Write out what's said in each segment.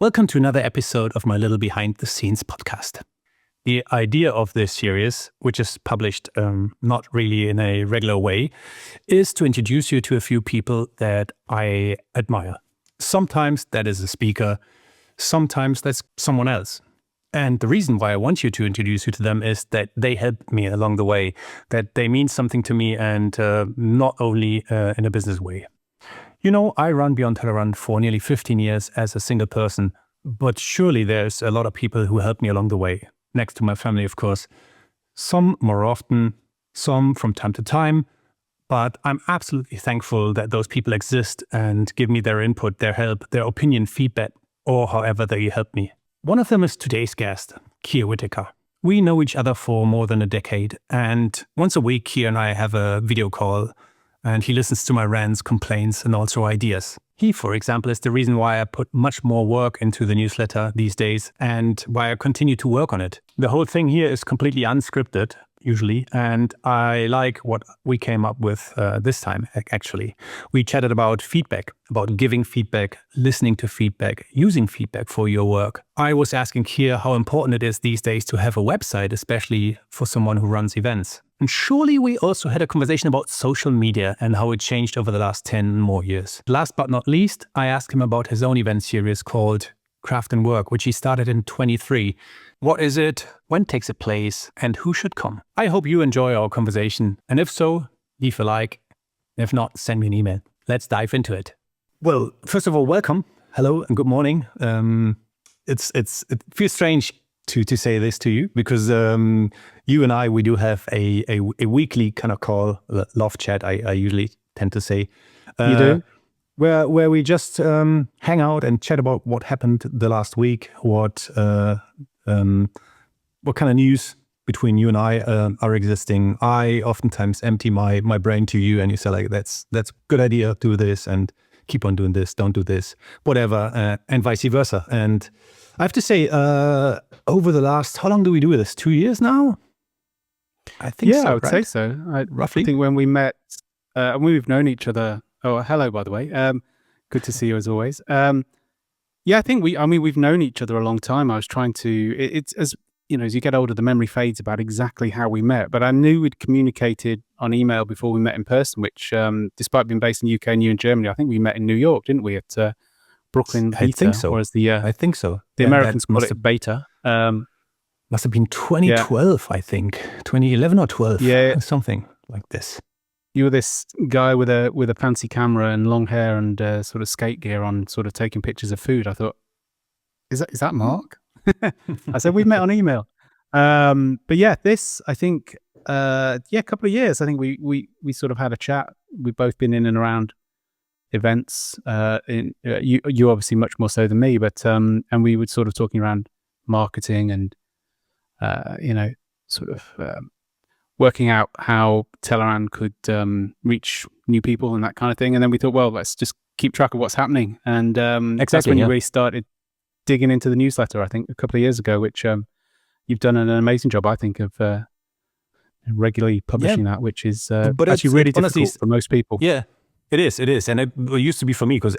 Welcome to another episode of my little behind the scenes podcast. The idea of this series, which is published not really in a regular way, is to introduce you to a few people that I admire. Sometimes that is a speaker, sometimes that's someone else. And the reason why I want you to introduce you to them is that they helped me along the way, that they mean something to me, and not only in a business way. You know, I run Beyond Tellerrand for nearly 15 years as a single person, but surely there's a lot of people who helped me along the way, next to my family, of course. Some more often, some from time to time, but I'm absolutely thankful that those people exist and give me their input, their help, their opinion, feedback, or however they help me. One of them is today's guest, Keir Whitaker. We know each other for more than a decade, and once a week, Keir and I have a video call, and he listens to my rants, complaints, and also ideas. He, for example, is the reason why I put much more work into the newsletter these days and why I continue to work on it. The whole thing here is completely unscripted, usually, and I like what we came up with this time, actually. We chatted about feedback, about giving feedback, listening to feedback, using feedback for your work. I was asking Keir how important it is these days to have a website, especially for someone who runs events. And surely we also had a conversation about social media and how it changed over the last 10 more years. Last but not least, I asked him about his own event series called Craft and Work, which he started in 23. What is it? When takes it place? And who should come? I hope you enjoy our conversation. And if so, leave a like. If not, send me an email. Let's dive into it. Well, first of all, welcome. Hello and good morning. It feels strange to say this to you because you and I, we do have a weekly kind of call, love chat, I usually tend to say. You do? Where we just hang out and chat about what happened the last week, what kind of news between you and I are existing. I oftentimes empty my brain to you and you say like, that's a good idea, do this and keep on doing this, don't do this, whatever, and vice versa. And I have to say, over the last, how long do we do this? 2 years now? I think so, I would right? say so. Roughly. I think when we met, and we've known each other. Oh, hello, by the way. Good to see you as always. I think we've known each other a long time. I was trying to, it's as, you know, as you get older, the memory fades about exactly how we met, but I knew we'd communicated on email before we met in person, which, despite being based in the UK and you in Germany, I think we met in New York, didn't we? At Brooklyn Beta, I think so. Or as the I think so. The Americans call it Beta. Must have been 2012, I think, 2011 or 12, or something like this. You were this guy with a fancy camera and long hair and sort of skate gear on, sort of taking pictures of food. I thought, is that Marc? I said we met on email. But yeah, this I think a couple of years. I think we sort of had a chat. We've both been in and around events. You obviously much more so than me, but and we were sort of talking around marketing and working out how tellerrand could reach new people and that kind of thing. And then we thought, well, let's just keep track of what's happening. And that's when you really started digging into the newsletter, I think, a couple of years ago, which you've done an amazing job, I think, of regularly publishing that, which is but actually really difficult honestly, for most people. Yeah, it is. And it used to be for me because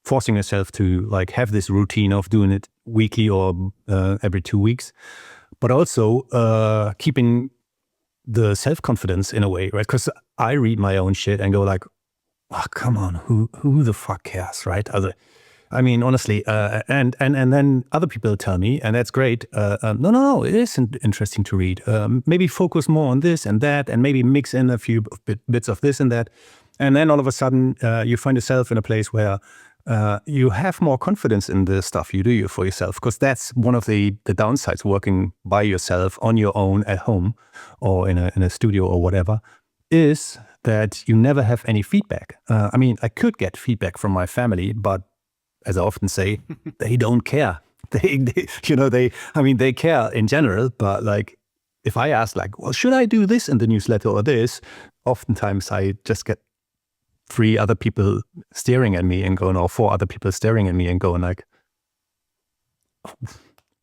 forcing yourself to like have this routine of doing it weekly or every 2 weeks, but also keeping the self-confidence in a way, right? Because I read my own shit and go like, oh, come on, who the fuck cares, right? Honestly, and then other people tell me, and that's great, no, it is interesting to read. Maybe focus more on this and that, and maybe mix in a few bits of this and that. And then all of a sudden, you find yourself in a place where you have more confidence in the stuff you do for yourself, because that's one of the downsides working by yourself on your own at home or in a studio or whatever, is that you never have any feedback. I could get feedback from my family, but as I often say, they don't care. They care in general, but like if I ask like, well, should I do this in the newsletter or this? Oftentimes I just get 3 other people staring at me and going, or 4 other people staring at me and going like,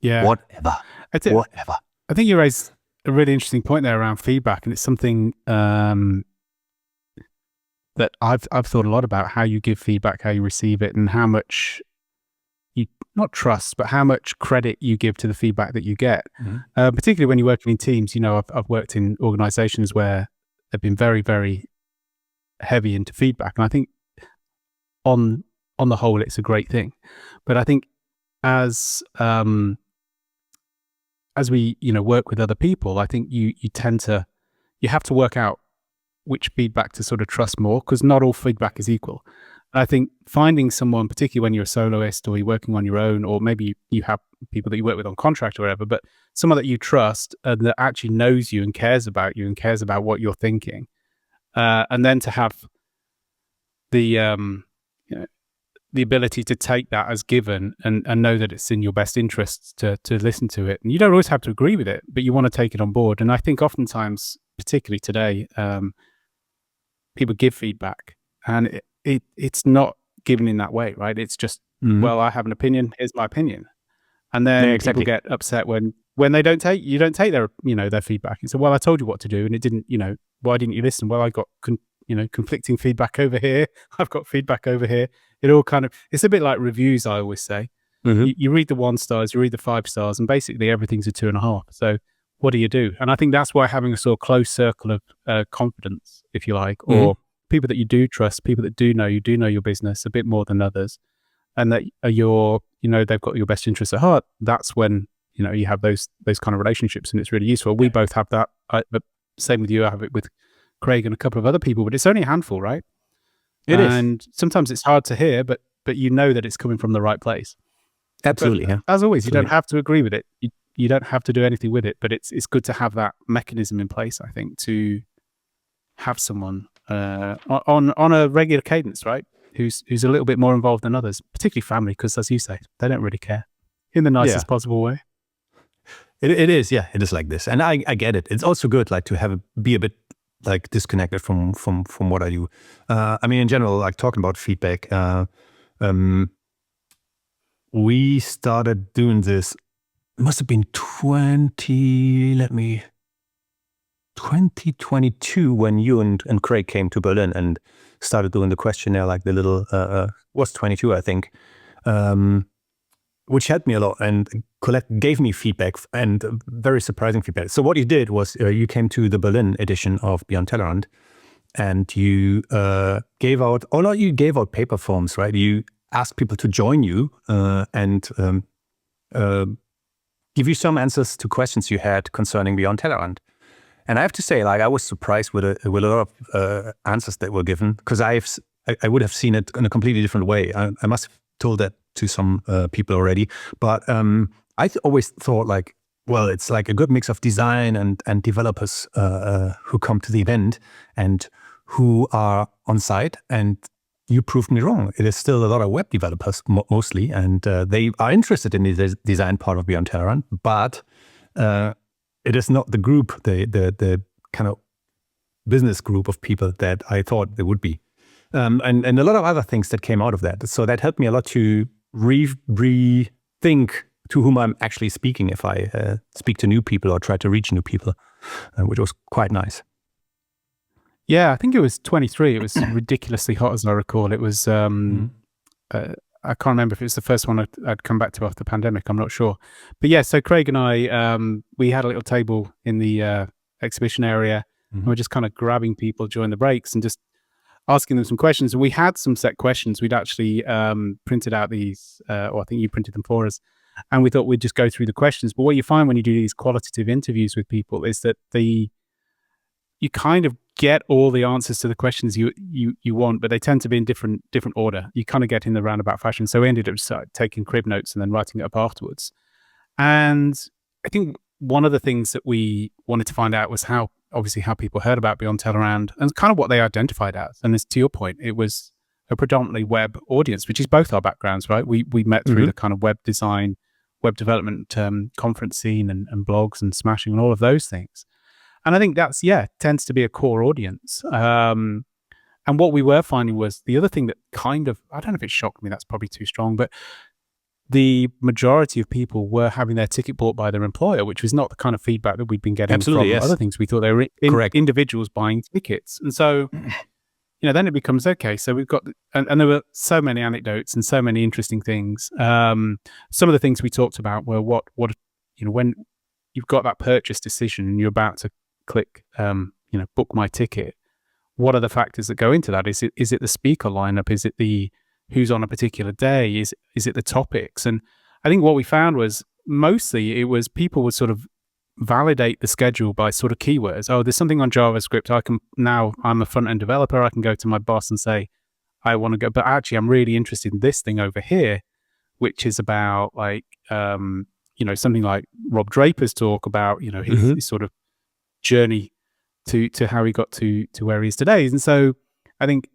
whatever. Whatever. I think you raised a really interesting point there around feedback, and it's something that I've thought a lot about, how you give feedback, how you receive it, and how much not trust, but how much credit you give to the feedback that you get. Mm-hmm. Particularly when you're working in teams. I've worked in organizations where they've been very, very heavy into feedback. And I think on the whole, it's a great thing. But I think as we, work with other people, I think you have to work out which feedback to sort of trust more, because not all feedback is equal. And I think finding someone, particularly when you're a soloist or you're working on your own, or maybe you have people that you work with on contract or whatever, but someone that you trust and that actually knows you and cares about you and cares about what you're thinking. And then to have the ability to take that as given and know that it's in your best interests to listen to it. And you don't always have to agree with it, but you want to take it on board. And I think oftentimes, particularly today, people give feedback, and it's not given in that way, right? It's just, well, I have an opinion, here's my opinion. And then people get upset when you don't take their, their feedback. And so, well, I told you what to do and it didn't, why didn't you listen? Well, I got, conflicting feedback over here. I've got feedback over here. It all it's a bit like reviews, I always say. Mm-hmm. You read the 1 stars, you read the 5 stars, and basically everything's a 2.5. So what do you do? And I think that's why having a sort of close circle of confidence, if you like, or people that you do trust, people that do know your business a bit more than others, and that they've got your best interests at heart. That's when, you have those kind of relationships, and it's really useful. We both have that. But same with you. I have it with Craig and a couple of other people, but it's only a handful, right? It is. And sometimes it's hard to hear, but you know that it's coming from the right place. Absolutely. But, as always, you don't have to agree with it. You don't have to do anything with it, but it's good to have that mechanism in place, I think, to have someone on a regular cadence, right? Who's a little bit more involved than others, particularly family, because as you say, they don't really care in the nicest possible way. It is, yeah. It is like this, and I get it. It's also good, like, to be a bit like disconnected from what I do. I mean, in general, like talking about feedback. We started doing this. It must have been 2022 when you and Craig came to Berlin and started doing the questionnaire, like the little was 22, I think. Which helped me a lot, and Colette gave me feedback, and very surprising feedback. So what you did was you came to the Berlin edition of Beyond Tellerrand, and you gave out paper forms, right? You asked people to join you and give you some answers to questions you had concerning Beyond Tellerrand. And I have to say, like, I was surprised with a lot of answers that were given, because I would have seen it in a completely different way. I must have told that to some people already, but I always thought, like, well, it's like a good mix of design and developers who come to the event and who are on site. And you proved me wrong. It is still a lot of web developers mostly, and they are interested in the design part of Beyond Tellerrand, but it is not the group, the kind of business group of people that I thought they would be. And a lot of other things that came out of that. So that helped me a lot to rethink to whom I'm actually speaking if I speak to new people or try to reach new people, which was quite nice. Yeah, I think it was 23. It was ridiculously hot, as I recall. It was, I can't remember if it was the first one I'd come back to after the pandemic. I'm not sure. But yeah, so Craig and I, we had a little table in the exhibition area, and we're just kind of grabbing people during the breaks and just asking them some questions. And we had some set questions. We'd actually printed out these, or I think you printed them for us. And we thought we'd just go through the questions. But what you find when you do these qualitative interviews with people is that you kind of get all the answers to the questions you want, but they tend to be in different order. You kind of get in the roundabout fashion. So we ended up taking crib notes and then writing it up afterwards. And I think one of the things that we wanted to find out was how people heard about Beyond Tellerrand and kind of what they identified as. And as to your point, it was a predominantly web audience, which is both our backgrounds, right? We met through the kind of web design, web development conference scene and blogs and smashing and all of those things. And I think that's, tends to be a core audience. And what we were finding was the other thing that kind of, I don't know if it shocked me, that's probably too strong, but the majority of people were having their ticket bought by their employer, which was not the kind of feedback that we'd been getting from other things. We thought they were individuals buying tickets. And so then it becomes okay. So we've got, and there were so many anecdotes and so many interesting things. Some of the things we talked about were what when you've got that purchase decision and you're about to click, book my ticket. What are the factors that go into that? Is it the speaker lineup? Is it the who's on a particular day? Is it the topics? And I think what we found was mostly it was people would sort of validate the schedule by sort of keywords. Oh, there's something on JavaScript. I'm a front-end developer. I can go to my boss and say, I want to go, but actually I'm really interested in this thing over here, which is about like, something like Rob Draper's talk about, his sort of journey to how he got to where he is today. And so I think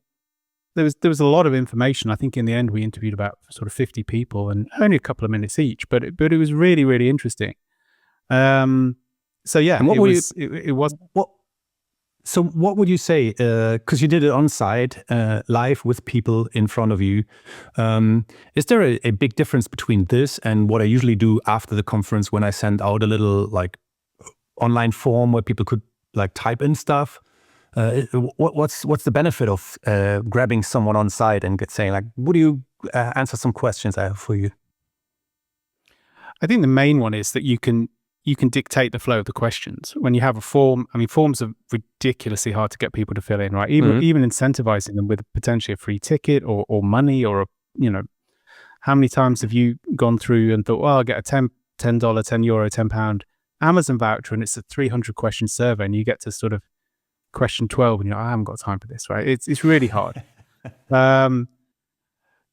there was a lot of information. I think in the end we interviewed about sort of 50 people and only a couple of minutes each, but it was really, really interesting. So yeah, and what would you say, because you did it on site, live with people in front of you, is there a big difference between this and what I usually do after the conference when I send out a little like online form where people could like type in stuff? What's the benefit of grabbing someone on site and saying like, would you answer some questions I have for you? I think the main one is that you can dictate the flow of the questions. When you have a form, I mean, forms are ridiculously hard to get people to fill in, right? Even incentivizing them with potentially a free ticket or money or, how many times have you gone through and thought, well, I'll get a $10, €10, £10 Amazon voucher and it's a 300 question survey and you get to sort of question 12 and you're like, I haven't got time for this, right? It's really hard.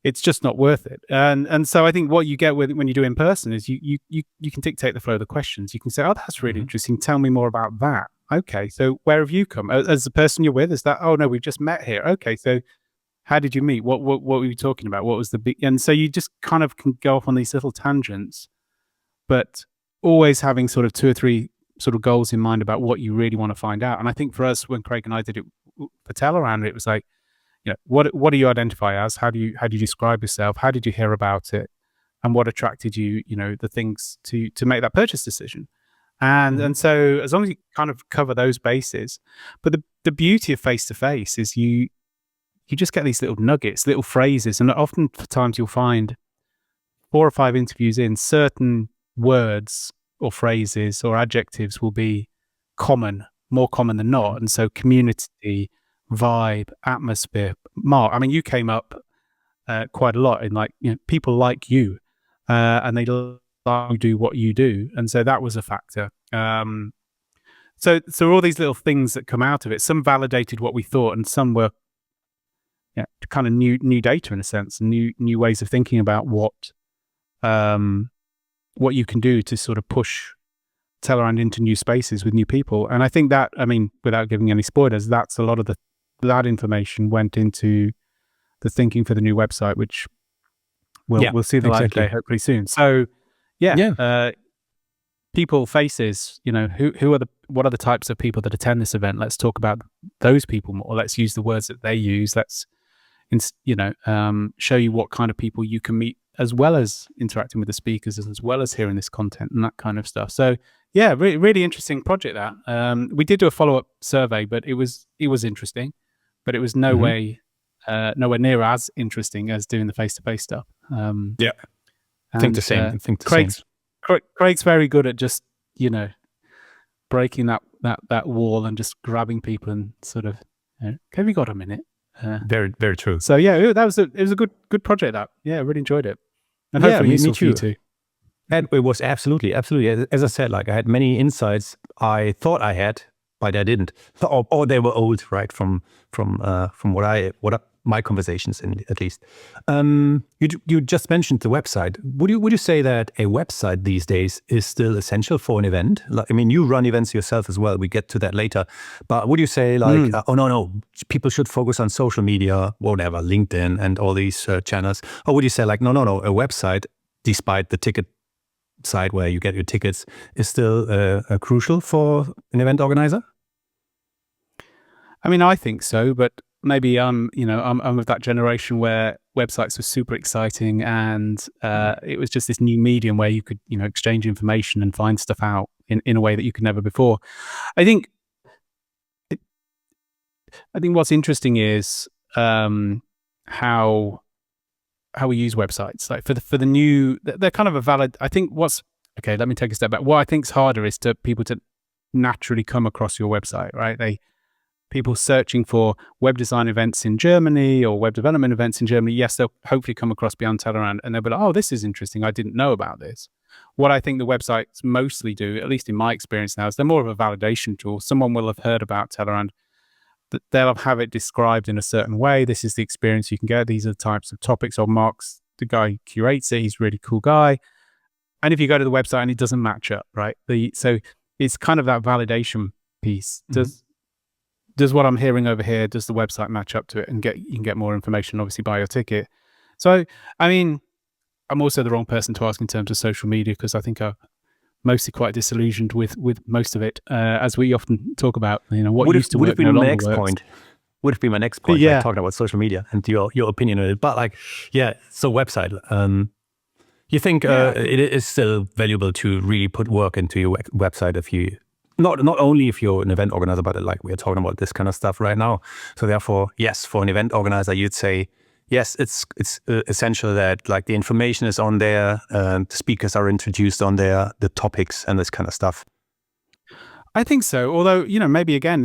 It's just not worth it. And so I think what you get when you do in person is you can dictate the flow of the questions. You can say, oh, that's really interesting. Tell me more about that. Okay, so where have you come? As the person you're with, is that, oh no, we've just met here. Okay, so how did you meet? What were you talking about? What was the big, and so you just kind of can go off on these little tangents, but always having sort of 2 or 3 sort of goals in mind about what you really want to find out. And I think for us, when Craig and I did it for tellerrand, it was like, what do you identify as? How do you describe yourself? How did you hear about it? And what attracted you, the things to make that purchase decision? And so as long as you kind of cover those bases, but the beauty of face-to-face is you just get these little nuggets, little phrases, and oftentimes you'll find 4 or 5 interviews in, certain words or phrases or adjectives will be more common than not. And so community, vibe, atmosphere. Marc, I mean, you came up quite a lot in like, people like you and they like you do what you do. And so that was a factor. So all these little things that come out of it, some validated what we thought and some were kind of new data in a sense, new ways of thinking about what you can do to sort of push tellerrand into new spaces with new people. And I think that, I mean, without giving any spoilers, that's a lot of that information went into the thinking for the new website, which we'll see the light of day hopefully soon. So people, faces, what are the types of people that attend this event? Let's talk about those people more. Let's use the words that they use. Let's show you what kind of people you can meet, as well as interacting with the speakers, as well as hearing this content and that kind of stuff. So yeah, really interesting project that. We did do a follow-up survey, but it was interesting, but it was nowhere near as interesting as doing the face-to-face stuff. I think the same. Craig's very good at just, breaking that wall and just grabbing people and sort of, have you got a minute? Very, very true. So yeah, it was a good project. That I really enjoyed it, and hopefully me too. And it was absolutely. As I said, like I had many insights I thought I had, but I didn't, or they were old, right? From what my conversations, at least. You just mentioned the website. Would you say that a website these days is still essential for an event? Like, I mean, you run events yourself as well. We get to that later. But would you say like, oh no, people should focus on social media, whatever, LinkedIn and all these channels? Or would you say like, no, a website, despite the ticket side where you get your tickets, is still crucial for an event organizer? I mean, I think so, but maybe I'm of that generation where websites were super exciting and it was just this new medium where you could, exchange information and find stuff out in a way that you could never before. I think I think what's interesting is how we use websites. Like for the new, they're kind of a valid. I think okay. Let me take a step back. What I think's harder is to people to naturally come across your website, right? People searching for web design events in Germany or web development events in Germany. Yes, they'll hopefully come across Beyond Tellerrand and they'll be like, oh, this is interesting. I didn't know about this. What I think the websites mostly do, at least in my experience now, is they're more of a validation tool. Someone will have heard about Tellerrand. They'll have it described in a certain way. This is the experience you can get. These are the types of topics. Or Marc's the guy who curates it. He's a really cool guy. And if you go to the website and it doesn't match up, right? So it's kind of that validation piece. Does what I'm hearing over here, does the website match up to it? And you can get more information, obviously, buy your ticket. So, I mean, I'm also the wrong person to ask in terms of social media because I think I'm mostly quite disillusioned with most of it, as we often talk about. What used to work no longer works. Would have been my next point. Yeah, like, talking about social media and your opinion on it. But so website. You think it is still valuable to really put work into your website if you not only if you're an event organizer, but like we're talking about this kind of stuff right now. So therefore, yes, for an event organizer, you'd say, yes, it's essential that like the information is on there, the speakers are introduced on there, the topics and this kind of stuff. I think so. Although, maybe again,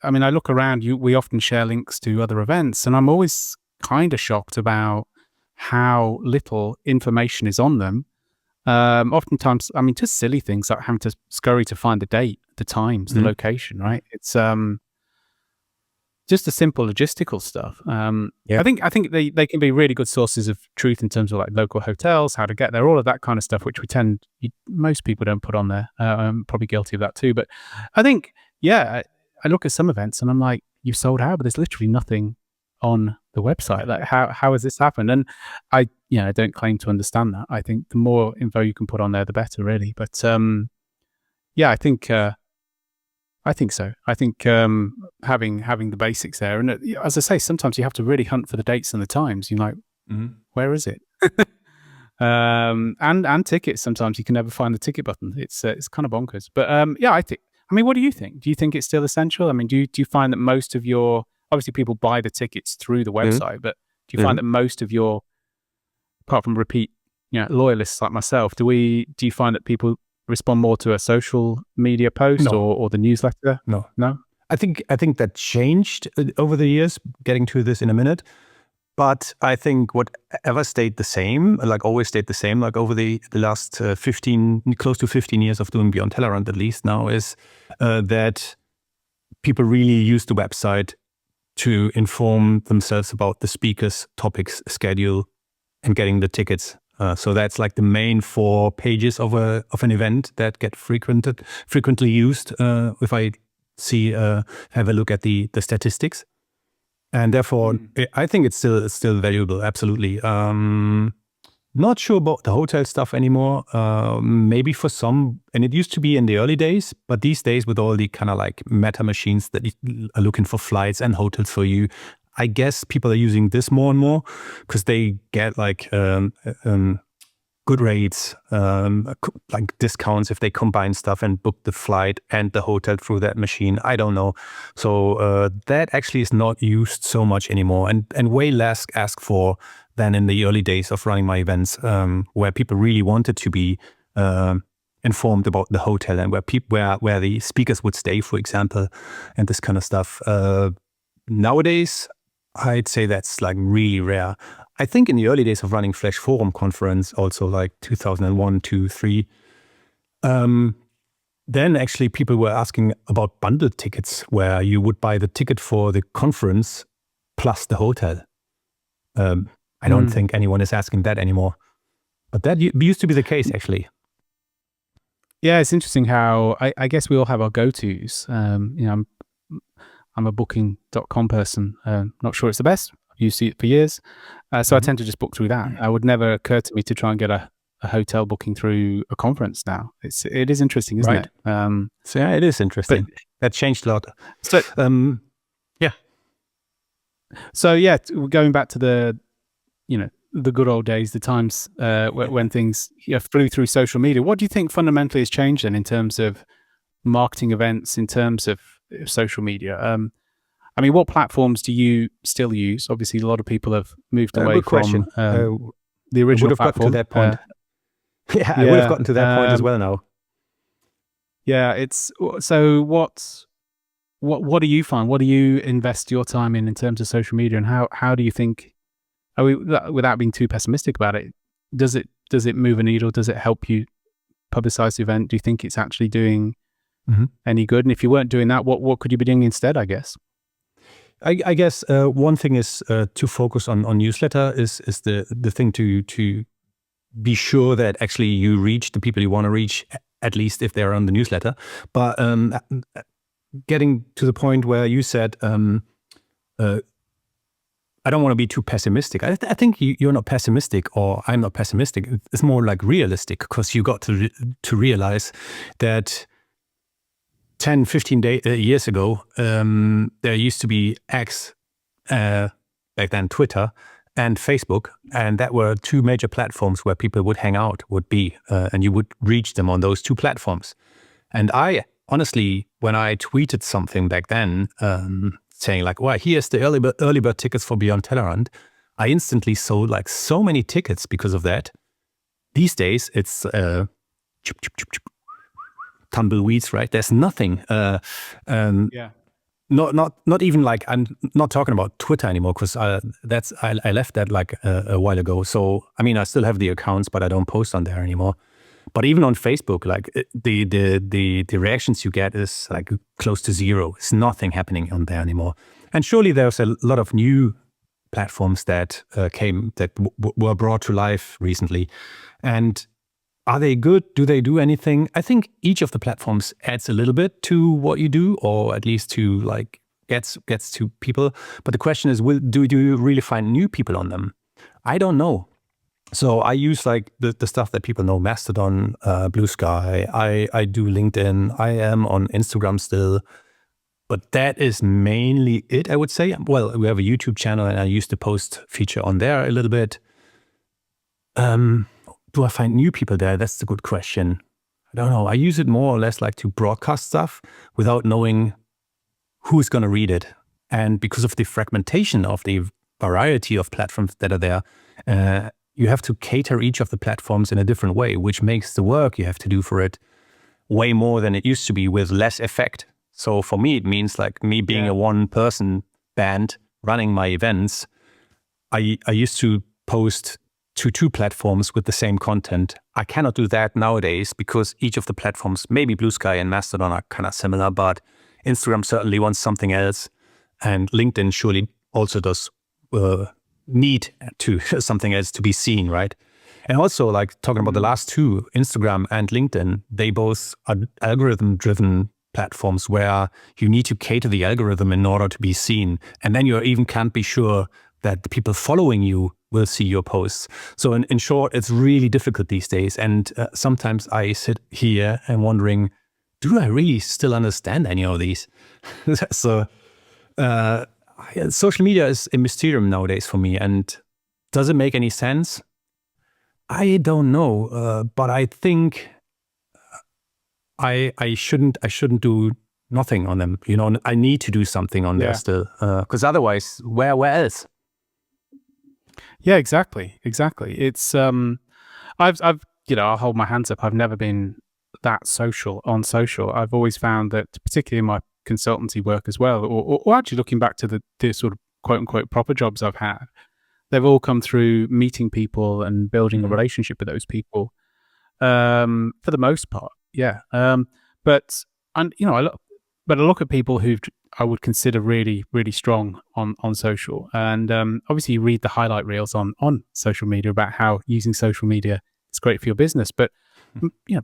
I look around, we often share links to other events and I'm always kind of shocked about how little information is on them. Oftentimes, just silly things like having to scurry to find the date, the times, the location, right? It's just the simple logistical stuff. I think they can be really good sources of truth in terms of like local hotels, how to get there, all of that kind of stuff, which most people don't put on there. I'm probably guilty of that too. But I think, I look at some events and I'm like, you've sold out, but there's literally nothing on the website. Like how has this happened? And I don't claim to understand that. I think the more info you can put on there, the better, really. But I think so. I think having the basics there, and as I say, sometimes you have to really hunt for the dates and the times. You're like, where is it? And tickets. Sometimes you can never find the ticket button. It's kind of bonkers. But I think. What do you think? Do you think it's still essential? Do you find that most of your obviously people buy the tickets through the website, but do you find that most of your, apart from repeat, loyalists like myself, do you find that people respond more to a social media post or the newsletter? No. I think that changed over the years, getting to this in a minute. But I think whatever stayed the same, like always stayed the same, like over the last close to 15 years of doing Beyond Tellerrand at least now, is that people really use the website to inform themselves about the speakers, topics, schedule, and getting the tickets. So that's like the main 4 pages of an event that get frequently used. If I have a look at the statistics, and therefore I think it's still valuable. Absolutely. Not sure about the hotel stuff anymore. Maybe for some, and it used to be in the early days, but these days with all the kind of like meta machines that are looking for flights and hotels for you, I guess people are using this more and more because they get like good rates, like discounts if they combine stuff and book the flight and the hotel through that machine. I don't know. So that actually is not used so much anymore, and way less asked for than in the early days of running my events, where people really wanted to be informed about the hotel and where the speakers would stay, for example, and this kind of stuff. Nowadays, I'd say that's like really rare. I think in the early days of running Flash Forum conference, also like 2001, 2, 3, then actually people were asking about bundled tickets where you would buy the ticket for the conference plus the hotel. I don't think anyone is asking that anymore. But that used to be the case, actually. Yeah, it's interesting how I guess we all have our go-tos. I'm a booking.com person. Not sure it's the best. I've used it for years. So I tend to just book through that. It would never occur to me to try and get a hotel booking through a conference now. It is interesting, isn't it? So yeah, it is interesting. That changed a lot. So, yeah. So yeah, going back to the good old days, the times when things flew through social media. What do you think fundamentally has changed then in terms of marketing events, in terms of social media? I mean, what platforms do you still use? Obviously, a lot of people have moved away Good question. from the original would have platform. gotten to that point. I would have gotten to that point as well now. Yeah, it's so. What do you find? What do you invest your time in terms of social media, and how do you think? Without being too pessimistic about it, does it move a needle? Does it help you publicize the event? Do you think it's actually doing any good? And if you weren't doing that, what could you be doing instead? I guess. I guess one thing is to focus on newsletter is the thing to be sure that actually you reach the people you want to reach, at least if they're on the newsletter. But getting to the point where you said, I don't want to be too pessimistic. I think you're not pessimistic, or I'm not pessimistic. It's more like realistic, because you got to realize that 10, 15 years ago, there used to be X, back then Twitter, and Facebook, and that were two major platforms where people would hang out, and you would reach them on those two platforms. And I honestly, when I tweeted something back then, saying like, well, here's the early bird tickets for Beyond Tellerrand, I instantly sold like so many tickets because of that. These days, it's tumbleweeds, right? There's nothing. Not even like, I'm not talking about Twitter anymore, because I left that like a while ago. So I mean, I still have the accounts, but I don't post on there anymore. But even on Facebook, like the reactions you get is like close to zero. It's nothing happening on there anymore. And surely there's a lot of new platforms that were brought to life recently. And are they good? Do they do anything? I think each of the platforms adds a little bit to what you do, or at least to like gets to people. But the question is, do you really find new people on them? I don't know. So I use like the stuff that people know, Mastodon, Blue Sky. I do LinkedIn. I am on Instagram still. But that is mainly it, I would say. Well, we have a YouTube channel, and I use the post feature on there a little bit. Do I find new people there? That's the good question. I don't know. I use it more or less like to broadcast stuff without knowing who's going to read it. And because of the fragmentation of the variety of platforms that are there, you have to cater each of the platforms in a different way, which makes the work you have to do for it way more than it used to be, with less effect. So for me, it means like me being a one-person band running my events. I used to post to two platforms with the same content. I cannot do that nowadays, because each of the platforms, maybe Blue Sky and Mastodon, are kind of similar, but Instagram certainly wants something else. And LinkedIn surely also does need to something else to be seen, right? And also, like talking about the last two, Instagram and LinkedIn, they both are algorithm-driven platforms where you need to cater the algorithm in order to be seen. And then you even can't be sure that the people following you will see your posts. So in short, it's really difficult these days. And sometimes I sit here and wondering, do I really still understand any of these? So social media is a mysterium nowadays for me. And does it make any sense? I don't know. But I think I shouldn't do nothing on them. You know, I need to do something on there still. Because otherwise, where else? Yeah, exactly. It's I've I'll hold my hands up. I've never been that social on social. I've always found that, particularly in my consultancy work as well, or actually looking back to the sort of quote unquote proper jobs I've had, they've all come through meeting people and building a relationship with those people. For the most part, yeah. But I look at people who I would consider really, really strong on social. And obviously you read the highlight reels on social media about how using social media is great for your business. But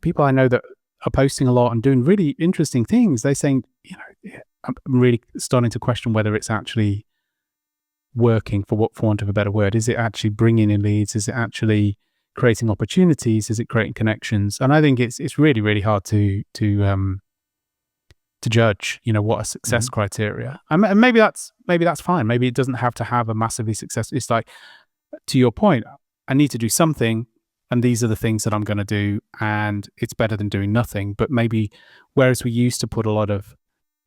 people I know that are posting a lot and doing really interesting things, they're saying, I'm really starting to question whether it's actually working, for want of a better word. Is it actually bringing in leads? Is it actually creating opportunities? Is it creating connections? And I think it's really, really hard to judge, what a success criteria. And maybe that's fine. Maybe it doesn't have to have a massively success. It's like, to your point, I need to do something, and these are the things that I'm going to do, and it's better than doing nothing. But maybe, whereas we used to put a lot of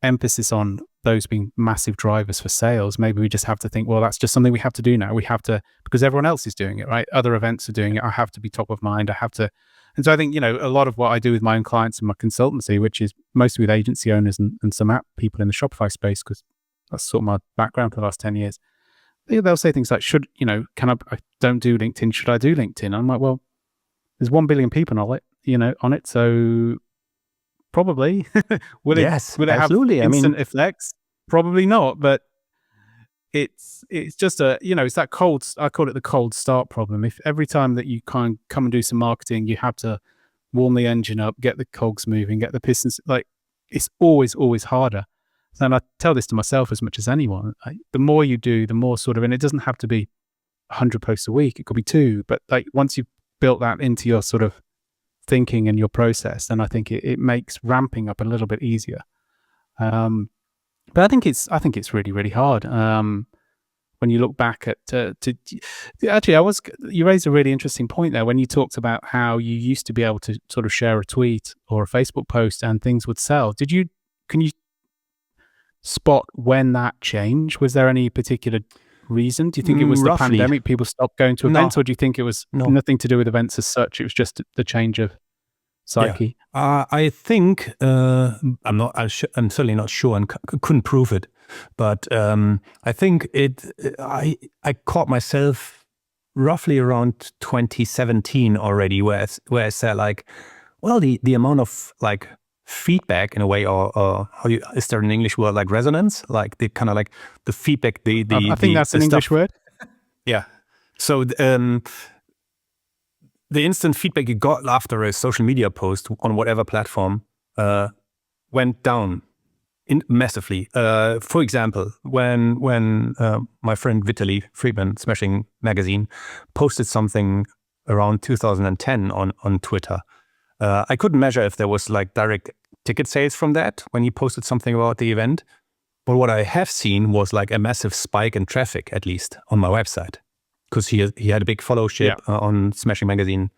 emphasis on those being massive drivers for sales, maybe we just have to think, well, that's just something we have to do now. We have to, because everyone else is doing it, right? Other events are doing it. I have to be top of mind. I have to. And so I think, a lot of what I do with my own clients and my consultancy, which is mostly with agency owners and some app people in the Shopify space, because that's sort of my background for the last 10 years. They'll say things like, I don't do LinkedIn. Should I do LinkedIn? And I'm like, well, there's 1 billion people on it. So probably. Will it have instant effects? Probably not. But it's just it's that I call it the cold start problem. If every time that you come and do some marketing, you have to warm the engine up, get the cogs moving, get the pistons, it's always harder. And I tell this to myself as much as anyone. The more you do, the more and it doesn't have to be 100 posts a week. It could be 2. But once you've built that into your sort of thinking and your process, then I think it makes ramping up a little bit easier. But I think it's really, really hard. When you look back at, you raised a really interesting point there when you talked about how you used to be able to sort of share a tweet or a Facebook post and things would sell. Can you spot when that changed? Was there any particular reason? Do you think it was the pandemic, people stopped going to events, or do you think it was nothing to do with events as such? It was just the change of psyche? Yeah. I think I'm certainly not sure and couldn't prove it, but I think I caught myself roughly around 2017 already, where I said the amount of feedback in a way, or is there an English word like resonance, the kind of the feedback, I think that's an English word. Yeah. So the instant feedback you got after a social media post on whatever platform went down massively. For example, when my friend Vitaly Friedman, Smashing Magazine, posted something around 2010 on Twitter, I couldn't measure if there was direct ticket sales from that when he posted something about the event. But what I have seen was a massive spike in traffic, at least on my website, because he had a big followership on Smashing Magazine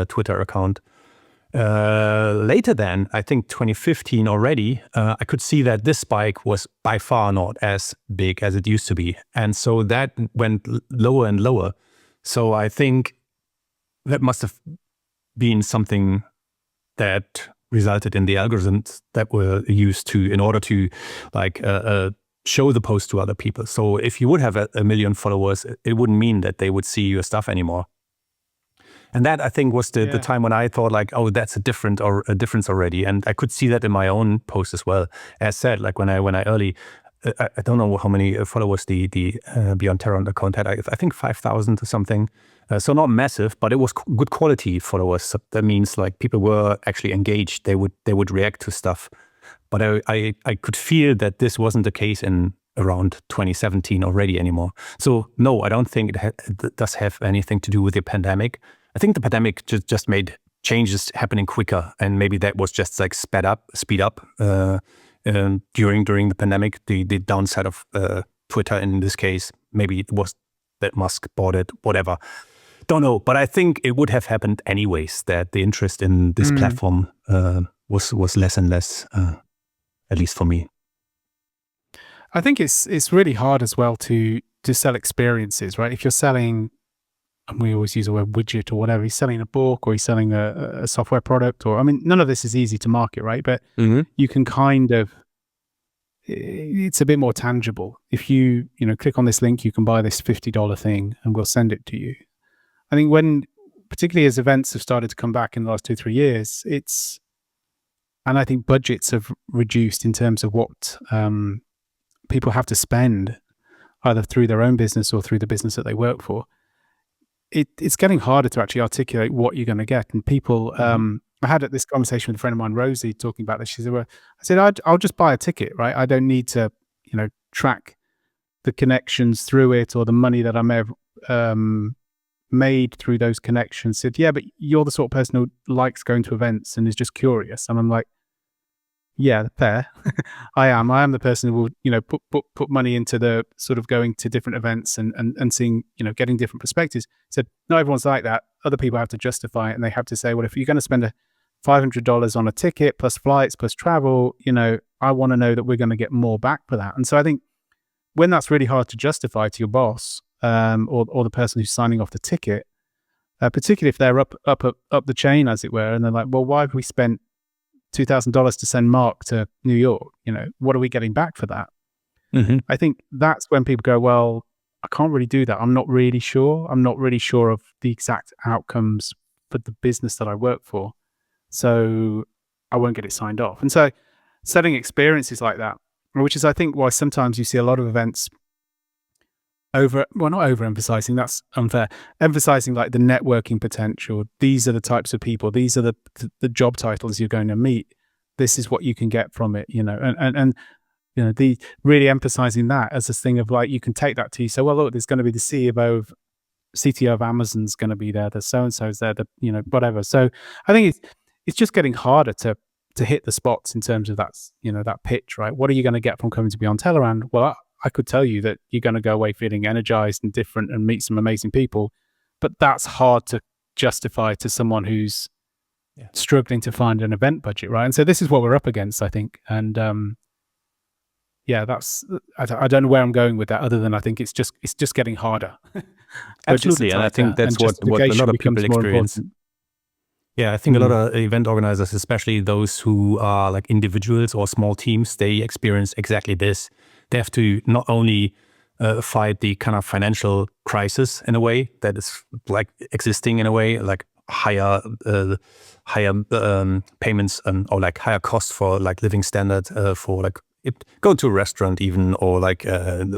Twitter account. Later then, I think 2015 already, I could see that this spike was by far not as big as it used to be. And so that went lower and lower. So I think that must have been something that resulted in the algorithms that were used in order to show the post to other people. So if you would have a million followers, it wouldn't mean that they would see your stuff anymore. And that, I think, was the time when I thought that's a difference already. And I could see that in my own post as well. As said, when I early, I don't know how many followers the Beyond Tellerrand account had. I think 5,000 or something. So not massive, but it was good quality followers. So that means people were actually engaged. They would react to stuff. But I could feel that this wasn't the case in around 2017 already anymore. So no, I don't think it does have anything to do with the pandemic. I think the pandemic just made changes happening quicker, and maybe that was just speed up during the pandemic. The downside of Twitter in this case, maybe it was that Musk bought it, whatever. Don't know, but I think it would have happened anyways, that the interest in this platform was less and less, at least for me. I think it's really hard as well to sell experiences, right? If you're selling, and we always use the word widget or whatever, he's selling a book or he's selling a software product, or none of this is easy to market, right? But you can it's a bit more tangible. If you click on this link, you can buy this $50 thing and we'll send it to you. I think particularly as events have started to come back in the last 2-3 years, and I think budgets have reduced in terms of what people have to spend, either through their own business or through the business that they work for. It's getting harder to actually articulate what you're going to get. And people, I had this conversation with a friend of mine, Rosie, talking about this. She said, well, I said, I'll just buy a ticket, right? I don't need to, track the connections through it or the money that I may have made through those connections. Said, yeah, but you're the sort of person who likes going to events and is just curious. And I'm like, yeah, fair. I am the person who will, put money into the sort of going to different events and seeing, getting different perspectives. Said, not everyone's like that. Other people have to justify it, and they have to say, well, if you're going to spend $500 on a ticket plus flights plus travel, I want to know that we're going to get more back for that. And so I think when that's really hard to justify to your boss or the person who's signing off the ticket, particularly if they're up the chain, as it were, and they're like, well, why have we spent $2,000 to send Marc to New York? What are we getting back for that? Mm-hmm. I think that's when people go, well, I can't really do that. I'm not really sure. I'm not really sure of the exact outcomes for the business that I work for. So I won't get it signed off. And so setting experiences like that, which is, I think, why sometimes you see a lot of events not overemphasizing, that's unfair, emphasizing like the networking potential. These are the types of people, these are the job titles you're going to meet. This is what you can get from it, and the really emphasizing that as this thing of like, you can take that to you. So, well, look, there's going to be the CTO of Amazon's going to be there. The so-and-so's there, whatever. So I think it's just getting harder to hit the spots in terms of that, that pitch, right? What are you going to get from coming to be on Tellerrand? Well, I could tell you that you're going to go away feeling energized and different and meet some amazing people, but that's hard to justify to someone who's struggling to find an event budget, right? And so this is what we're up against, I think. And I don't know where I'm going with that, other than I think it's just getting harder. Absolutely, and I think that's what a lot of people experience. Yeah, I think a lot of event organizers, especially those who are like individuals or small teams, they experience exactly this. They have to not only fight the kind of financial crisis in a way that is like existing in a way, like higher payments or like higher costs for like living standard for like go to a restaurant even, or like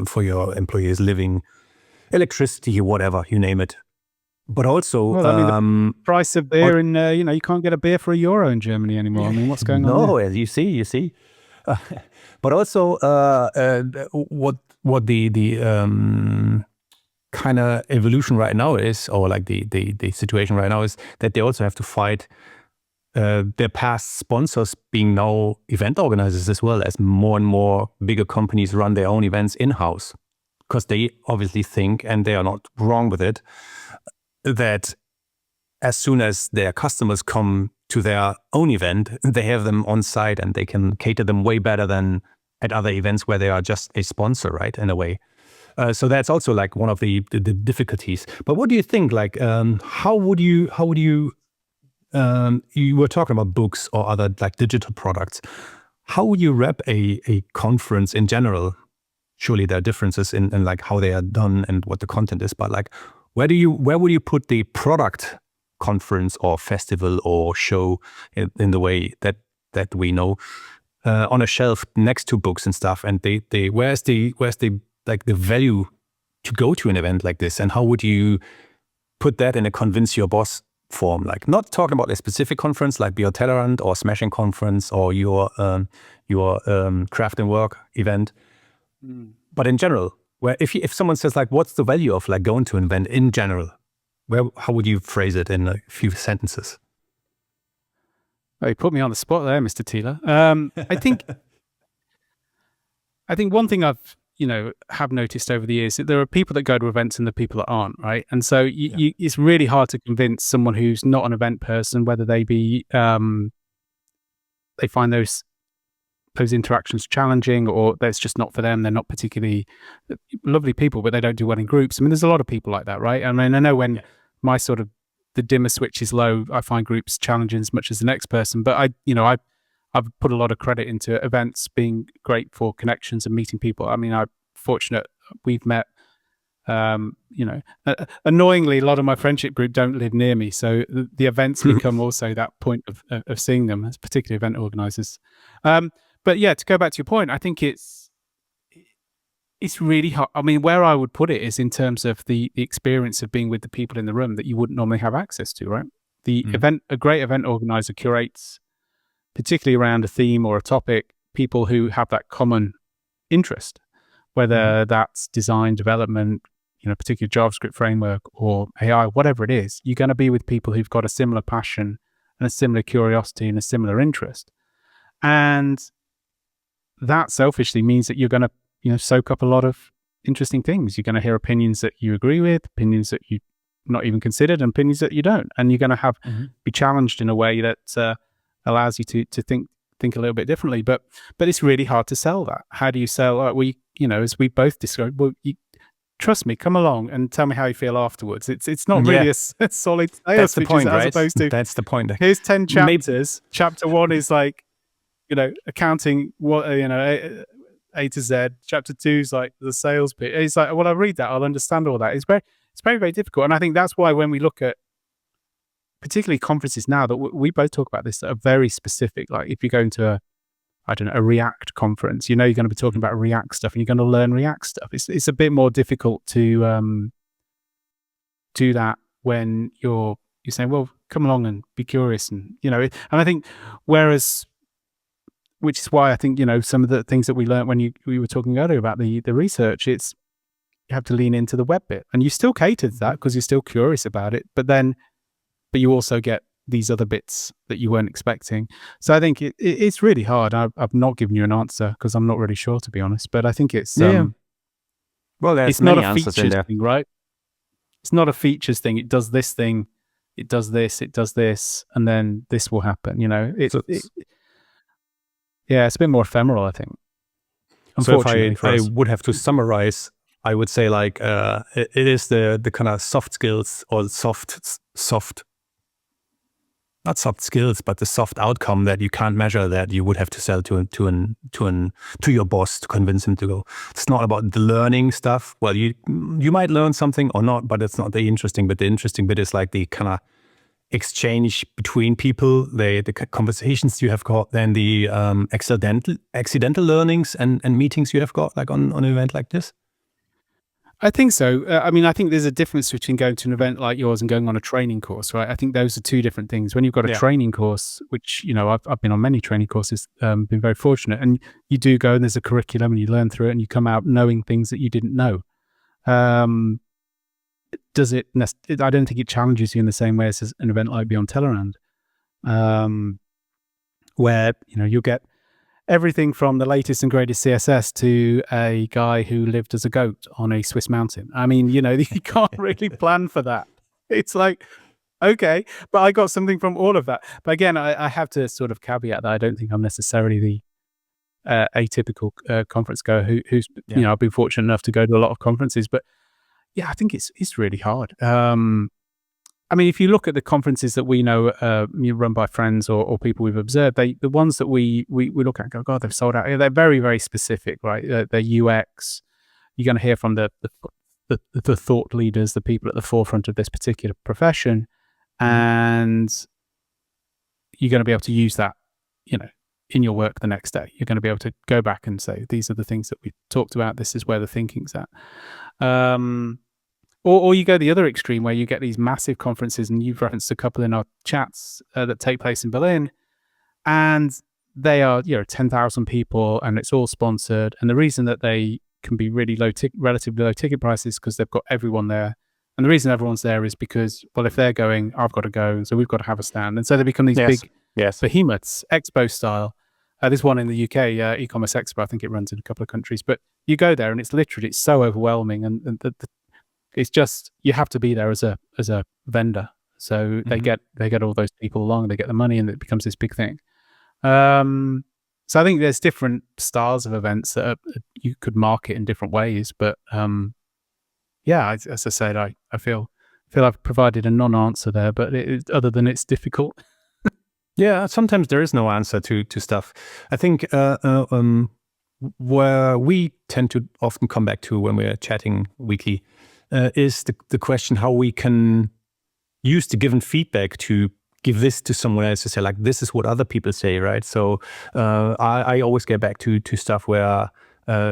for your employees living, electricity, whatever, you name it. But also, the price of beer you can't get a beer for €1 in Germany anymore. I mean, what's going on there? No, you see. But also, what the kind of evolution right now is, or like the situation right now is that they also have to fight their past sponsors being now event organizers as well, as more and more bigger companies run their own events in-house, because they obviously think, and they are not wrong with it, that as soon as their customers come to their own event, they have them on site and they can cater them way better than at other events where they are just a sponsor, right, in a way. So that's also like one of the difficulties. But what do you think? Like, how would you you were talking about books or other like digital products. How would you wrap a conference in general? Surely there are differences in like how they are done and what the content is, but like, where would you put the product conference or festival or show in the way that we know on a shelf next to books and stuff? And where's the like the value to go to an event like this? And how would you put that in a convince your boss form? Like, not talking about a specific conference like your Tellerrand or Smashing conference or your craft and work event, but in general. Where if someone says like, what's the value of like going to an event in general? How would you phrase it in a few sentences? Oh, you put me on the spot there, Mr. Thiele. I think one thing I've have noticed over the years that there are people that go to events and the people that aren't, right? And so it's really hard to convince someone who's not an event person, whether they be they find those interactions challenging, or that's just not for them. They're not particularly lovely people, but they don't do well in groups. I mean, there's a lot of people like that, right? I mean, I know when my sort of the dimmer switch is low, I find groups challenging as much as the next person. But I've put a lot of credit into events being great for connections and meeting people. I mean, I'm fortunate we've met. Annoyingly, a lot of my friendship group don't live near me, so the events become also that point of seeing them, as particularly event organizers. But yeah, to go back to your point, I think it's really hard. I mean, where I would put it is in terms of the experience of being with the people in the room that you wouldn't normally have access to, right? A great event organizer curates, particularly around a theme or a topic, people who have that common interest, whether that's design, development, particular JavaScript framework or AI, whatever it is. You're going to be with people who've got a similar passion and a similar curiosity and a similar interest. And that selfishly means that you're going to, soak up a lot of interesting things. You're going to hear opinions that you agree with, opinions that you not even considered, and opinions that you don't. And you're going to be challenged in a way that allows you to think a little bit differently. But it's really hard to sell that. How do you sell? As we both described, trust me, come along and tell me how you feel afterwards. It's not really a solid sales That's the pitch, point, as right? opposed to That's the point. here's 10 chapters. Chapter 1 is like, accounting, A to Z. Chapter 2 is like the sales pitch. It's like, well, I read that, I'll understand all that. It's very, very difficult. And I think that's why when we look at particularly conferences now, that we both talk about this, that are very specific. Like if you go into a React conference, you're going to be talking about React stuff and you're going to learn React stuff. It's a bit more difficult to do that when you're saying, well, come along and be curious. And, and I think, which is why I think, some of the things that we learned when we were talking earlier about the research, you have to lean into the web bit. And you still cater to that because you're still curious about it. But you also get these other bits that you weren't expecting. So I think it's really hard. I've not given you an answer because I'm not really sure, to be honest. But I think it's well, there's it's not many a answers in there. thing, right? It's not a features thing. It does this thing, it does this, and then this will happen. It's a bit more ephemeral, I think. Unfortunately, so if I would have to summarize, I would say like it is the kind of soft skills or not soft skills, but the soft outcome that you can't measure, that you would have to sell to your boss to convince him to go. It's not about the learning stuff. Well, you might learn something or not, but it's not the interesting bit. The interesting bit is like the kind of exchange between people, the conversations you have got, then the accidental learnings and meetings you have got, like on an event like this. I think so. I think there's a difference between going to an event like yours and going on a training course, right? I think those are two different things. When you've got a training course, which, I've been on many training courses, been very fortunate, and you do go and there's a curriculum and you learn through it and you come out knowing things that you didn't know. I don't think it challenges you in the same way as an event like Beyond Tellerrand, where, you'll get everything from the latest and greatest CSS to a guy who lived as a goat on a Swiss mountain. I mean, you can't really plan for that. It's like, okay, but I got something from all of that. But again, I have to sort of caveat that I don't think I'm necessarily the atypical conference goer who's, I've been fortunate enough to go to a lot of conferences. But yeah, I think it's really hard. If you look at the conferences that we know run by friends or people we've observed, the ones that we look at and go, God, they've sold out. They're very, very specific, right? Their UX. You're going to hear from the thought leaders, the people at the forefront of this particular profession, and you're going to be able to use that, in your work the next day. You're going to be able to go back and say, these are the things that we talked about. This is where the thinking's at. Or you go the other extreme where you get these massive conferences, and you've referenced a couple in our chats that take place in Berlin, and they are 10,000 people, and it's all sponsored. And the reason that they can be really relatively low ticket prices because they've got everyone there. And the reason everyone's there is because, well, if they're going, I've got to go, and so we've got to have a stand. And so they become these big behemoths, expo style. There's one in the UK, e-commerce expo. I think it runs in a couple of countries. But you go there, and it's so overwhelming, and it's just, you have to be there as a vendor. So they get all those people along, they get the money, and it becomes this big thing. So I think there's different styles of events that you could market in different ways. But as I said, I feel I've provided a non-answer there, but other than it's difficult. Yeah, sometimes there is no answer to stuff. I think where we tend to often come back to when we're chatting weekly is the question how we can use the given feedback to give this to someone else to say, like, this is what other people say, right? So I always get back to stuff where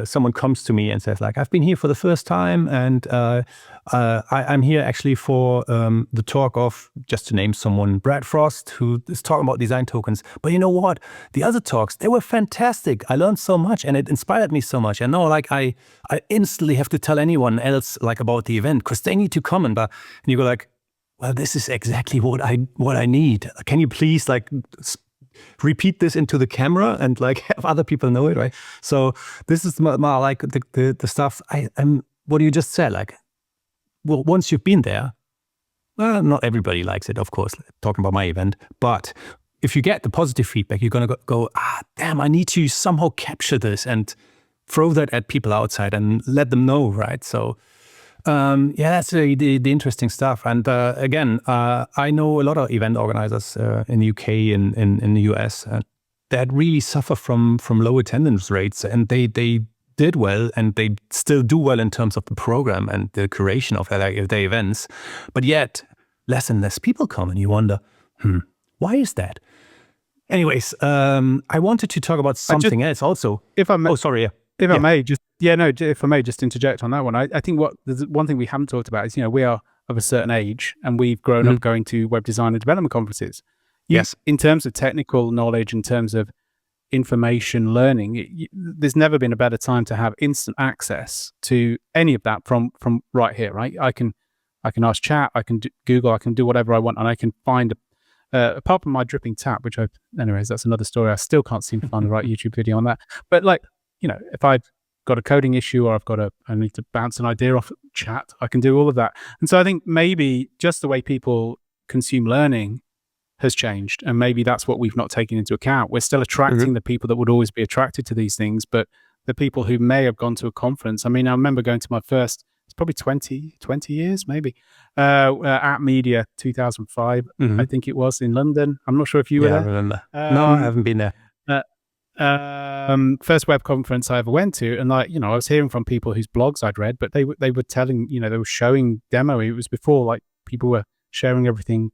someone comes to me and says, like, I've been here for the first time, and I'm here actually for the talk of, just to name someone, Brad Frost, who is talking about design tokens. But you know what? The other talks, they were fantastic. I learned so much, and it inspired me so much. And now, like, I instantly have to tell anyone else, like, about the event, because they need to come. And you go, like, well, this is exactly what I need. Can you please, like, repeat this into the camera and, like, have other people know it, right? So this is more like the stuff what you just said, like, well, once you've been there, well, not everybody likes it, of course, talking about my event, but if you get the positive feedback, you're going to go, damn, I need to somehow capture this and throw that at people outside and let them know, right? So, that's the interesting stuff. And again, I know a lot of event organizers in the UK and in the US that really suffer from low attendance rates, and they did well, and they still do well in terms of the program and the curation of their events, but yet less and less people come, and you wonder, why is that? Anyways, I wanted to talk about something else also. If I may, I may just interject on that one. I think there's one thing we haven't talked about is, we are of a certain age and we've grown up going to web design and development conferences. Yes. In terms of technical knowledge, in terms of information learning, there's never been a better time to have instant access to any of that from right here, right? I can ask chat, I can Google, I can do whatever I want, and I can find apart from my dripping tap, anyways, that's another story. I still can't seem to find the right YouTube video on that. But if I've got a coding issue or I need to bounce an idea off chat, I can do all of that. And so I think maybe just the way people consume learning has changed, and maybe that's what we've not taken into account. We're still attracting the people that would always be attracted to these things, but the people who may have gone to a conference. I mean, I remember going to my first, it's probably 20 years maybe, at Media 2005, I think it was, in London. I'm not sure if you were there. I remember. No, I haven't been there. First web conference I ever went to, and I was hearing from people whose blogs I'd read, but they were telling, they were showing demo. It was before people were sharing everything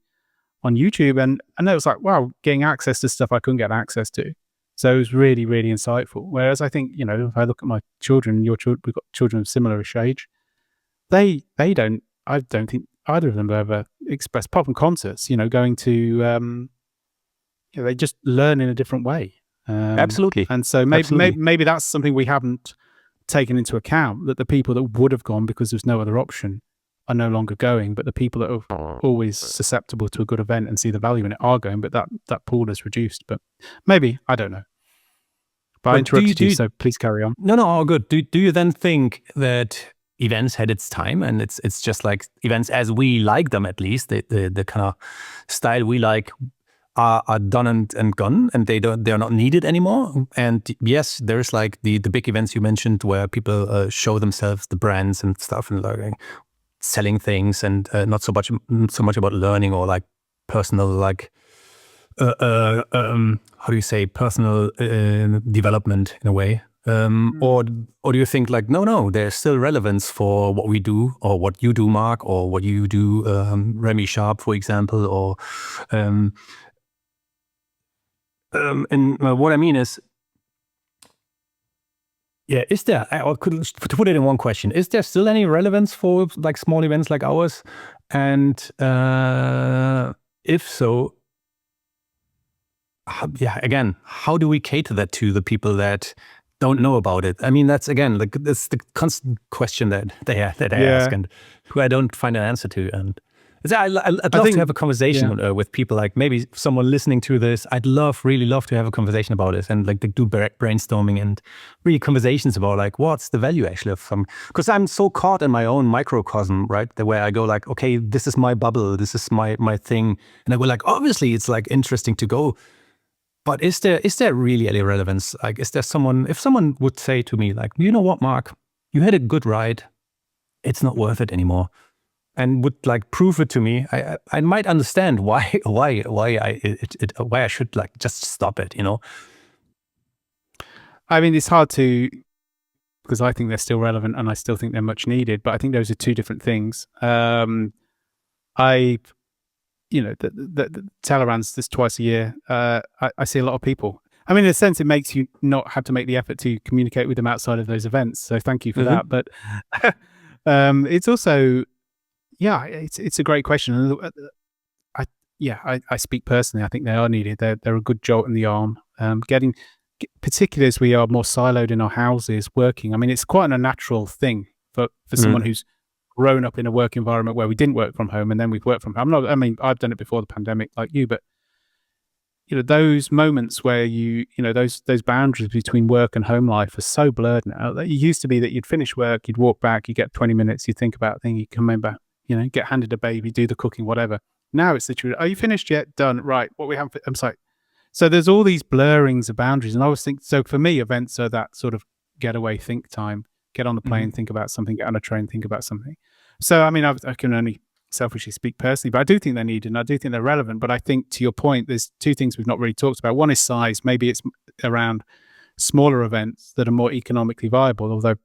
on YouTube, and it was like, wow, getting access to stuff I couldn't get access to. So it was really, really insightful. Whereas I think, if I look at my children, we've got children of similar-ish age, I don't think either of them have ever expressed, apart from concerts, going to, they just learn in a different way. Absolutely. And so maybe that's something we haven't taken into account, that the people that would have gone because there's no other option are no longer going, but the people that are always susceptible to a good event and see the value in it are going, but that pool is reduced. But maybe, I don't know. But I interrupted you, so please carry on. No, all good. Do you then think that events had its time, and it's just like events as we like them, at least the kind of style we like are done and gone, and they're not needed anymore? And yes, there's the big events you mentioned where people show themselves, the brands and stuff, and selling things, and not so much about learning or personal how do you say, personal development in a way, or do you think no, there's still relevance for what we do, or what you do, Marc, or what you do, Remy Sharp, for example, or and what I mean is, is there, or to put it in one question, is there still any relevance for small events like ours? And if so, again, how do we cater that to the people that don't know about it? I mean, that's again, that's the constant question that they ask, and who I don't find an answer to. And I'd love to have a conversation with people, maybe someone listening to this. I'd really love to have a conversation about this, and do brainstorming and really conversations about what's the value actually of some, because I'm so caught in my own microcosm, right? The way I go okay, this is my bubble, this is my thing, and I go obviously it's interesting to go, but is there really any relevance? Is there someone, if someone would say to me you know what, Marc, you had a good ride, it's not worth it anymore, and would prove it to me, I might understand why I should just stop it, I mean, it's hard to, because I think they're still relevant and I still think they're much needed, but I think those are two different things. The tellerrands, this twice a year, I see a lot of people. I mean, in a sense, it makes you not have to make the effort to communicate with them outside of those events. So thank you for that. But it's also, it's a great question. I speak personally. I think they are needed. They're a good jolt in the arm. Particularly as we are more siloed in our houses working. I mean, it's quite an unnatural thing for someone who's grown up in a work environment where we didn't work from home and then we've worked from home. I've done it before the pandemic like you, but those moments where those boundaries between work and home life are so blurred now. It used to be that you'd finish work, you'd walk back, you get 20 minutes, you think about a thing, you come in back, get handed a baby, do the cooking, whatever. Now it's literally, are you finished yet? Done. Right. What we have, I'm sorry, So there's all these blurrings of boundaries. And I always think, so for me, events are that sort of getaway think time, get on the plane, think about something, get on a train, think about something. So, I mean, I can only selfishly speak personally, but I do think they're needed and I do think they're relevant. But I think to your point, there's two things we've not really talked about. One is size. Maybe it's around smaller events that are more economically viable, although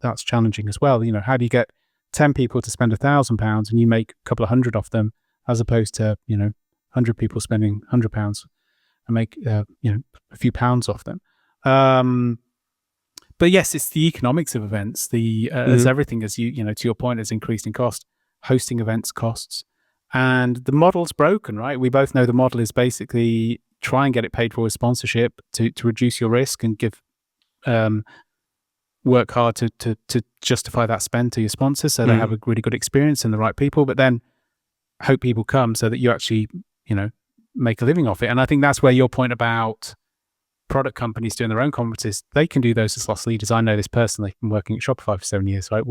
that's challenging as well. You know, how do you get 10 people to spend £1,000 and you make a couple of hundred off them, as opposed to, 100 people spending £100 and make, a few pounds off them. But yes, it's the economics of events. As everything, as to your point, has increased in cost. Hosting events costs, and the model's broken, right? We both know the model is basically try and get it paid for with sponsorship to reduce your risk and give work hard to justify that spend to your sponsors so they have a really good experience and the right people, but then hope people come so that you actually, make a living off it. And I think that's where your point about product companies doing their own conferences, they can do those as loss leaders. I know this personally from working at Shopify for 7 years, right?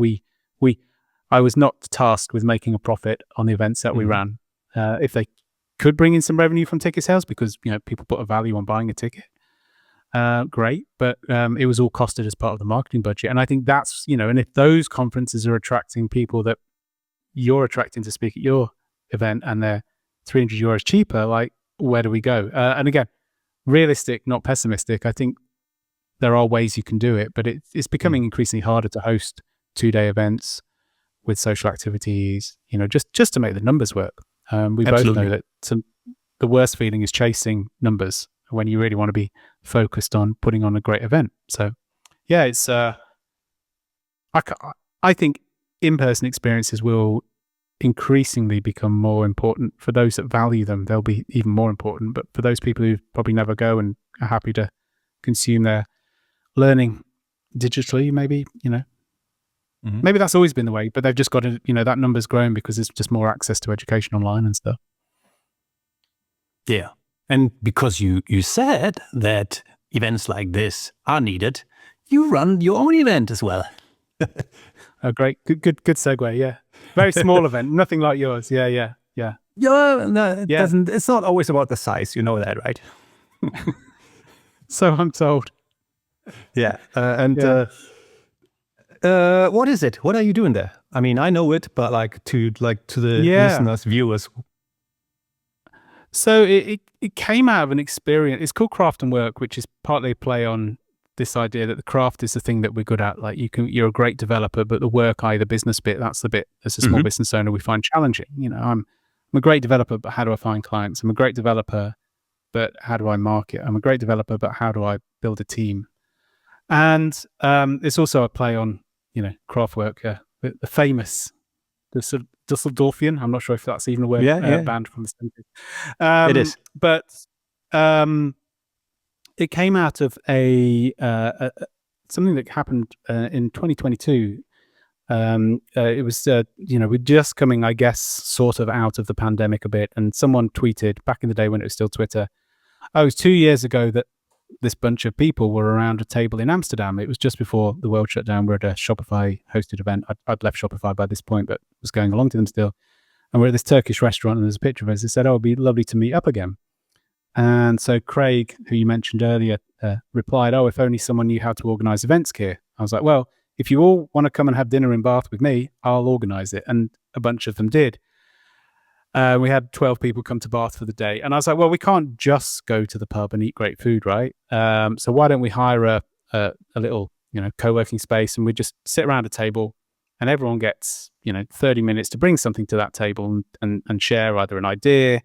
I was not tasked with making a profit on the events that we ran. If they could bring in some revenue from ticket sales because, people put a value on buying a ticket, great. But it was all costed as part of the marketing budget. And I think that's, and if those conferences are attracting people that you're attracting to speak at your event and they're €300 cheaper, like, where do we go? And again, realistic, not pessimistic. I think there are ways you can do it, but it's becoming increasingly harder to host 2-day events with social activities, just to make the numbers work. We both know that the worst feeling is chasing numbers when you really want to be focused on putting on a great event. So yeah, it's I think in-person experiences will increasingly become more important. For those that value them, they'll be even more important. But for those people who probably never go and are happy to consume their learning digitally, maybe, maybe that's always been the way, but they've just got to, that number's grown because there's just more access to education online and stuff. Yeah. And because you said that events like this are needed, you run your own event as well. Oh, great. Good segue. Yeah. Very small event. Nothing like yours. Yeah. Yeah, no, it's not always about the size. You know that, right? So I'm told. Yeah. What is it? What are you doing there? I mean, I know it, but to the listeners, viewers. So it came out of an experience. It's called Craft and Work, which is partly a play on this idea that the craft is the thing that we're good at. Like you're a great developer, but the work, the business bit, that's the bit as a small business owner we find challenging. I'm a great developer, but how do I find clients? I'm a great developer, but how do I market? I'm a great developer, but how do I build a team? And it's also a play on, Kraftwerk, the famous, the sort of Dusseldorfian. I'm not sure if that's even a word, banned from the 70s. It is. But it came out of something that happened in 2022. It was, we're just coming, I guess, sort of out of the pandemic a bit. And someone tweeted back in the day when it was still Twitter, it was 2 years ago that this bunch of people were around a table in Amsterdam. It was just before the world shut down. We're at a Shopify hosted event. I'd left Shopify by this point, but was going along to them still. And we're at this Turkish restaurant and there's a picture of us. They said, it'd be lovely to meet up again. And so Craig, who you mentioned earlier, replied, if only someone knew how to organize events, Keir. I was like, well, if you all want to come and have dinner in Bath with me, I'll organize it. And a bunch of them did. We had 12 people come to Bath for the day. And I was like, well, we can't just go to the pub and eat great food, right? So why don't we hire a little, co-working space and we just sit around a table and everyone gets, 30 minutes to bring something to that table and share either an idea,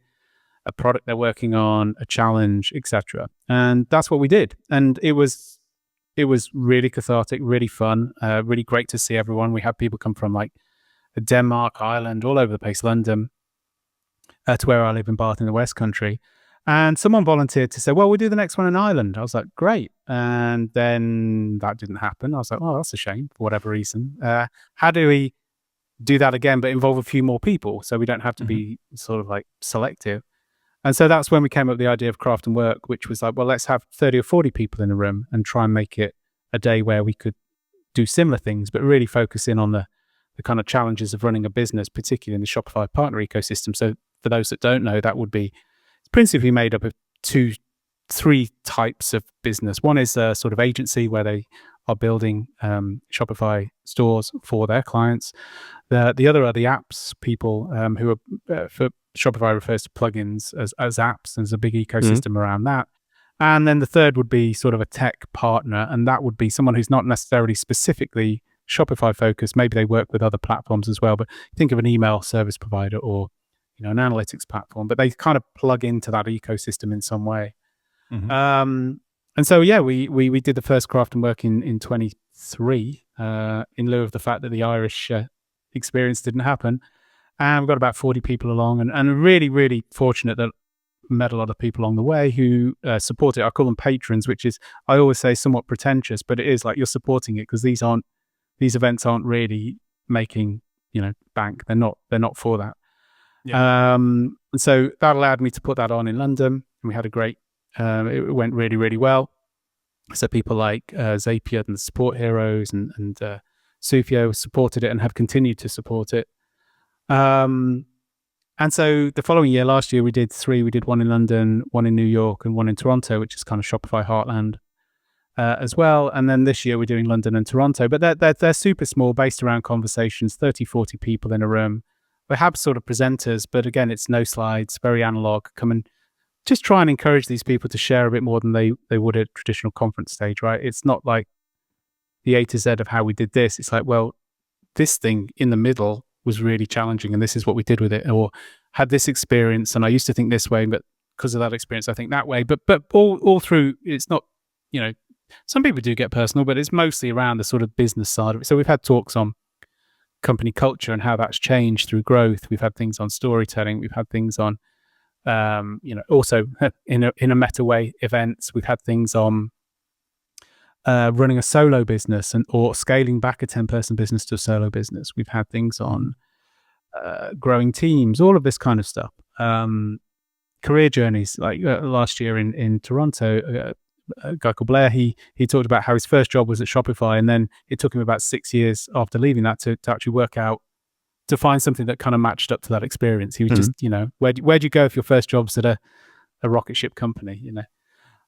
a product they're working on, a challenge, etc. And that's what we did. And it was really cathartic, really fun, really great to see everyone. We had people come from Denmark, Ireland, all over the place, London, to where I live in Bath in the West Country. And someone volunteered to say, well, we'll do the next one in Ireland. I was like, great. And then that didn't happen. I was like, oh, that's a shame for whatever reason. How do we do that again, but involve a few more people so we don't have to be sort of selective? And so that's when we came up with the idea of Craft and Work, which was well, let's have 30 or 40 people in a room and try and make it a day where we could do similar things, but really focus in on the kind of challenges of running a business, particularly in the Shopify partner ecosystem. So for those that don't know, that would be principally made up of two three types of business. One is a sort of agency where they are building Shopify stores for their clients. The other are the apps people who are for Shopify refers to plugins as apps. There's a big ecosystem around that. And then the third would be sort of a tech partner, and that would be someone who's not necessarily specifically Shopify focused. Maybe they work with other platforms as well, but think of an email service provider or an analytics platform, but they kind of plug into that ecosystem in some way. And so we did the first craft and work in 23 in lieu of the fact that the Irish experience didn't happen, and we've got about 40 people along, and really, really fortunate that met a lot of people along the way who support it. I call them patrons, which is, I always say, somewhat pretentious, but it is like you're supporting it because these events aren't really making bank. They're not for that. And so that allowed me to put that on in London, and we had a great it went really, really well. So people like Zapier and the Support Heroes and Sufio supported it and have continued to support it. And so the following year, last year, we did three. We did one in London, one in New York, and one in Toronto, which is kind of Shopify Heartland as well. And then this year, we're doing London and Toronto. But they're super small, based around conversations, 30, 40 people in a room. We have sort of presenters, but again, it's no slides, very analog. Come and just try and encourage these people to share a bit more than they would at a traditional conference stage, right? It's not like the A to Z of how we did this. It's like, well, this thing in the middle was really challenging, and this is what we did with it, or had this experience, and I used to think this way, but because of that experience, I think that way. But all through, it's not, some people do get personal, but it's mostly around the sort of business side of it. So we've had talks on company culture and how that's changed through growth. We've had things on storytelling. We've had things on, also in a meta way, events. We've had things on running a solo business or scaling back a 10-person business to a solo business. We've had things on growing teams, all of this kind of stuff. Career journeys, like last year in Toronto, a guy called Blair, he talked about how his first job was at Shopify, and then it took him about 6 years after leaving that to actually work out, to find something that kind of matched up to that experience. He was just, where'd you go if your first job's at a rocket ship company,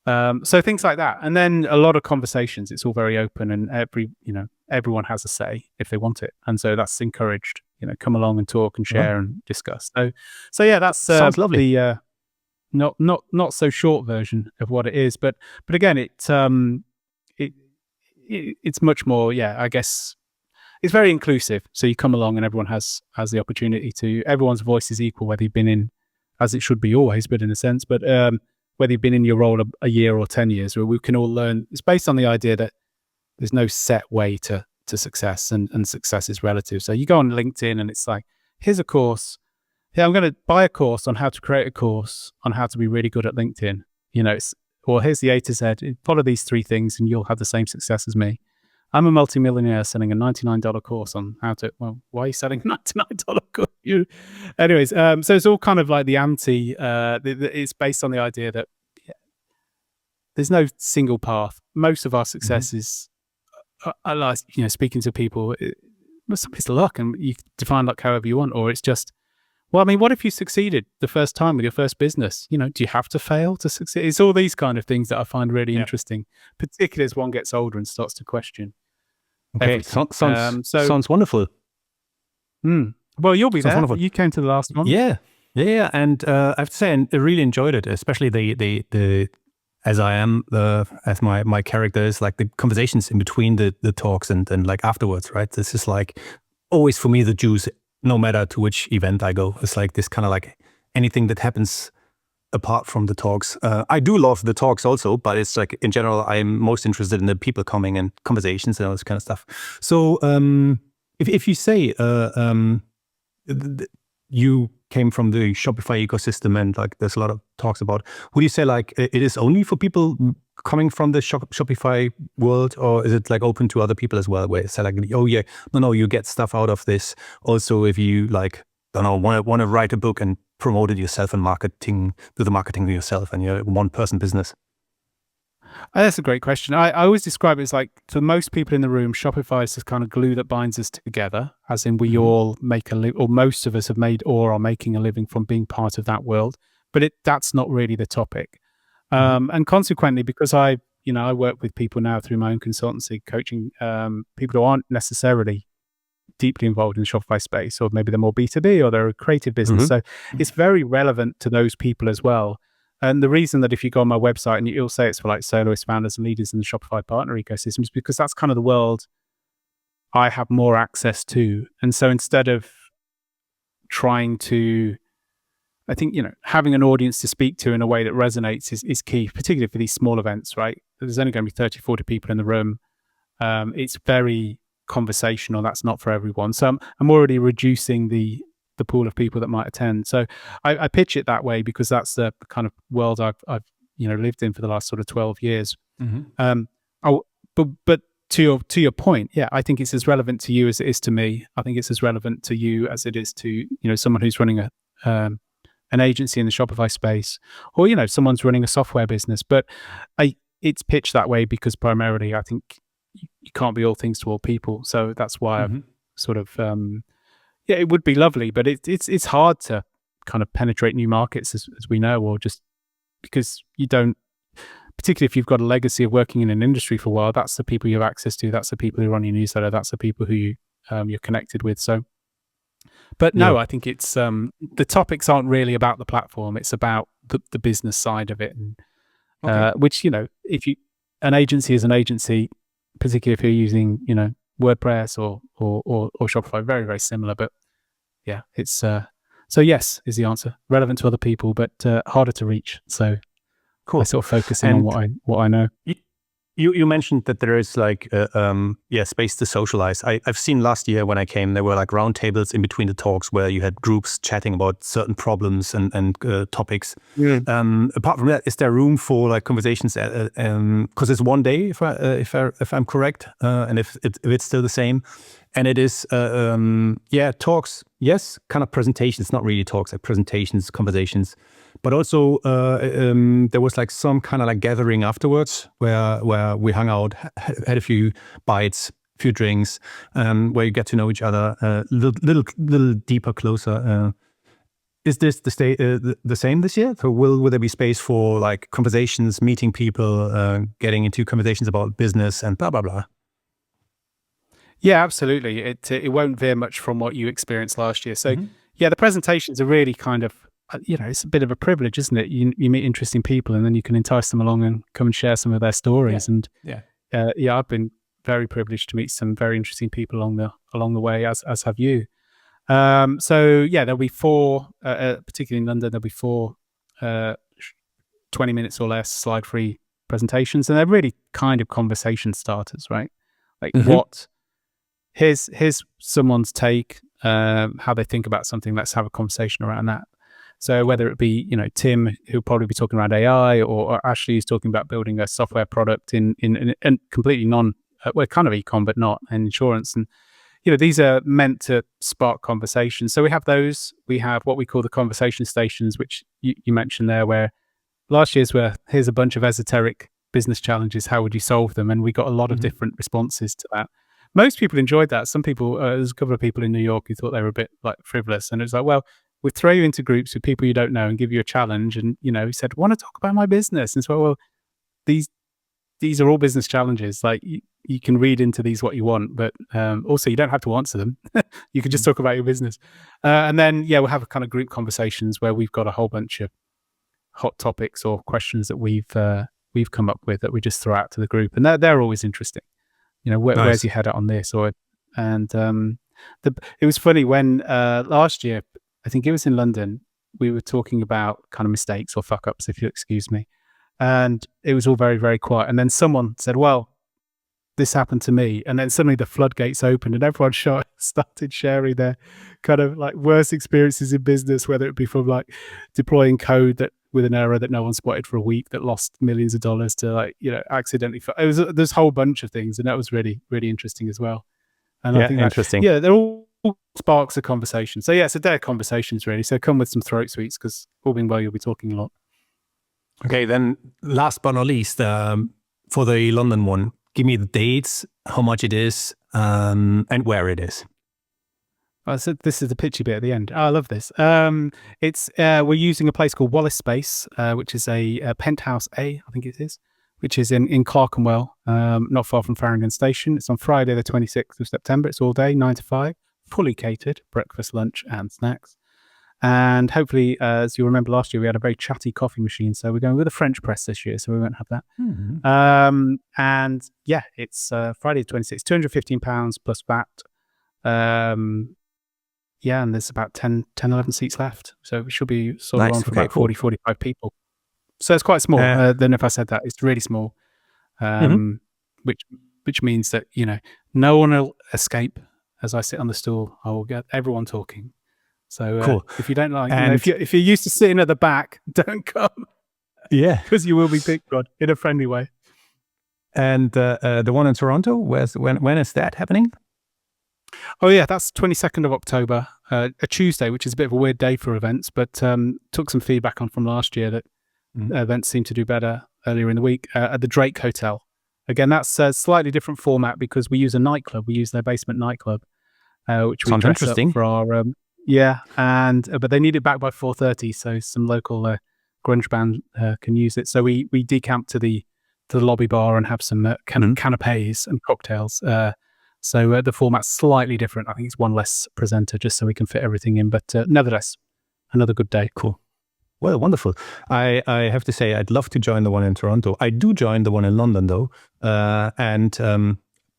So things like that. And then a lot of conversations. It's all very open, and everyone has a say if they want it. And so that's encouraged, come along and talk and share and discuss. So yeah, that's sounds lovely. The not so short version of what it is. But again, it's much more, I guess it's very inclusive. So you come along and everyone has the opportunity to, everyone's voice is equal, whether you've been in, as it should be always, but in a sense, but whether you've been in your role a year or 10 years, where we can all learn. It's based on the idea that there's no set way to success, and success is relative. So you go on LinkedIn and it's like, here's a course. Yeah, I'm going to buy a course on how to create a course on how to be really good at LinkedIn. Or here's the A to Z. Follow these three things and you'll have the same success as me. I'm a multimillionaire selling a $99 course on how to, well, why are you selling a $99 course? Anyways, so it's all kind of like the anti, it's based on the idea that there's no single path. Most of our success is, like, speaking to people, some it's luck, and you define luck however you want, or it's just, well, I mean, what if you succeeded the first time with your first business? Do you have to fail to succeed? It's all these kind of things that I find really interesting, particularly as one gets older and starts to question. Okay, sounds wonderful. Well, you'll be there. Wonderful. You came to the last one. Yeah. And I have to say, I really enjoyed it, especially the as I am, as my character is, like the conversations in between the talks and like afterwards, right? This is like always for me the juice. No matter to which event I go, it's like this kind of like anything that happens apart from the talks. I do love the talks also, but it's like in general, I'm most interested in the people coming and conversations and all this kind of stuff. So if you say you came from the Shopify ecosystem and like there's a lot of talks about, would you say like it is only for people coming from the Shopify world, or is it like open to other people as well, where it's like, oh yeah, no, you get stuff out of this also if you like, don't know, want to write a book and promote it yourself and do the marketing yourself and you're a one-person business? That's a great question. I always describe it as like, to most people in the room, Shopify is this kind of glue that binds us together, as in we all make or most of us have made or are making a living from being part of that world. But that's not really the topic. And consequently, because I work with people now through my own consultancy, coaching people who aren't necessarily deeply involved in the Shopify space, or maybe they're more B2B or they're a creative business. So it's very relevant to those people as well. And the reason that if you go on my website and you'll say it's for like soloist founders and leaders in the Shopify partner ecosystem is because that's kind of the world I have more access to. And so instead of trying to, I think, having an audience to speak to in a way that resonates is key, particularly for these small events, right? There's only going to be 30, 40 people in the room. It's very conversational. That's not for everyone. So I'm already reducing the pool of people that might attend. So I pitch it that way because that's the kind of world I've lived in for the last sort of 12 years. But to your point, yeah, I think it's as relevant to you as it is to me. I think it's as relevant to you as it is to someone who's running an agency in the Shopify space, or someone's running a software business. But it's pitched that way because primarily I think you can't be all things to all people. So that's why I've sort of it would be lovely, but it's hard to kind of penetrate new markets as we know, or just because you don't, particularly if you've got a legacy of working in an industry for a while. That's the people you have access to. That's the people who run your newsletter. That's the people who you're connected with. So, but no, I think it's the topics aren't really about the platform. It's about the business side of it, and which if an agency is an agency, particularly if you're using WordPress or Shopify, very, very similar. But yeah, it's so yes is the answer. Relevant to other people, but harder to reach. So cool. I sort of focus in on what I know. You mentioned that there is like space to socialize. I've seen last year when I came, there were like round tables in between the talks where you had groups chatting about certain problems and topics. Apart from that, is there room for like conversations? Because it's one day, if I'm correct, and if it's still the same, and it is talks. Yes, kind of presentations, not really talks, like presentations, conversations. But also, there was like some kind of like gathering afterwards where we hung out, had a few bites, a few drinks, where you get to know each other a little deeper, closer. Is this the same this year? So will there be space for like conversations, meeting people, getting into conversations about business and blah, blah, blah? Yeah, absolutely. It won't veer much from what you experienced last year. So yeah, the presentations are really kind of, it's a bit of a privilege, isn't it? You meet interesting people and then you can entice them along and come and share some of their stories. I've been very privileged to meet some very interesting people along the way, as have you. So yeah, there'll be four, particularly in London, there'll be four 20 minutes or less slide-free presentations, and they're really kind of conversation starters, right? Like here's someone's take, how they think about something. Let's have a conversation around that. So whether it be, Tim, who'll probably be talking around AI, or Ashley, who's talking about building a software product in completely kind of ecom, but not in insurance. And, these are meant to spark conversations. So we have those. We have what we call the conversation stations, which you mentioned there, where last year's were, here's a bunch of esoteric business challenges. How would you solve them? And we got a lot of different responses to that. Most people enjoyed that. Some people, there's a couple of people in New York who thought they were a bit like frivolous. And it's like, well, we'll throw you into groups with people you don't know and give you a challenge. And, he said, want to talk about my business? And so, well, these are all business challenges. Like you can read into these what you want, but also you don't have to answer them. You can just talk about your business. And then, we'll have kind of group conversations where we've got a whole bunch of hot topics or questions that we've come up with that we just throw out to the group. And they're always interesting. Where's your head at on this? It was funny when last year, I think it was in London, we were talking about kind of mistakes or fuck ups, if you'll excuse me. And it was all very, very quiet. And then someone said, well, this happened to me. And then suddenly the floodgates opened and everyone started sharing their kind of like worst experiences in business, whether it be from like deploying code that with an error that no one spotted for a week that lost millions of dollars to accidentally. There's a whole bunch of things. And that was really, really interesting as well. And I think interesting. They're all sparks of conversation. So it's a day of conversations really. So come with some throat sweets because all being well, you'll be talking a lot. Okay, then last but not least, for the London one, give me the dates, how much it is, and where it is. I said this is the pitchy bit at the end. Oh, I love this. It's we're using a place called Wallace Space, which is a penthouse A, I think it is, which is in Clerkenwell, not far from Farringdon Station. It's on Friday, the 26th of September. It's all day, 9 to 5, fully catered, breakfast, lunch, and snacks. And hopefully, as you remember last year, we had a very chatty coffee machine. So we're going with a French press this year, so we won't have that. Mm-hmm. And yeah, it's Friday the 26th, £215 plus VAT. Yeah, and there's about 10, 11 seats left. So we should be sort of on for about 40, 45 people. So it's quite small. Then if I said that, it's really small, which means that, no one will escape as I sit on the stool. I will get everyone talking. So cool. If you don't like, if you're used to sitting at the back, don't come. Yeah. Because you will be picked on in a friendly way. And the one in Toronto, when is that happening? Oh yeah, that's 22nd of October, a Tuesday, which is a bit of a weird day for events, but took some feedback on from last year that events seem to do better earlier in the week at the Drake Hotel. Again, that's a slightly different format because we use a nightclub. We use their basement nightclub, which we dress up for our but they need it back by 4:30, so some local grunge band can use it. So we decamp to the lobby bar and have some canapes and cocktails. So the format's slightly different. I think it's one less presenter just so we can fit everything in. But nevertheless, another good day. Cool. Well, wonderful. I have to say, I'd love to join the one in Toronto. I do join the one in London, though.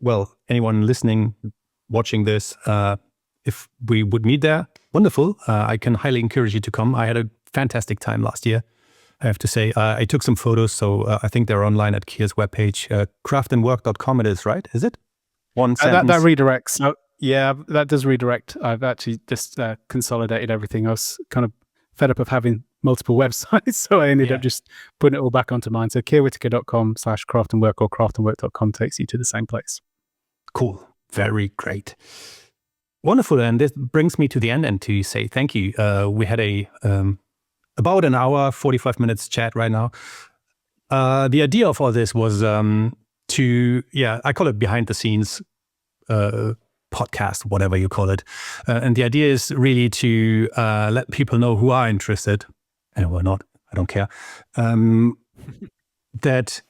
Well, anyone listening, watching this, if we would meet there, wonderful. I can highly encourage you to come. I had a fantastic time last year, I have to say. I took some photos, so I think they're online at Keir's webpage. craftandwork.com it is, right? Is it? One sentence. That redirects. Oh, yeah, that does redirect. I've actually just consolidated everything. I was kind of fed up of having multiple websites, so I ended up just putting it all back onto mine. So keirwhitaker.com/craftandwork or craftandwork.com takes you to the same place. Cool. Very great. Wonderful. And this brings me to the end and to say thank you. We had about an hour, 45 minutes chat right now. The idea of all this was I call it behind the scenes podcast, whatever you call it. And the idea is really to let people know who are interested, and who are not, I don't care, that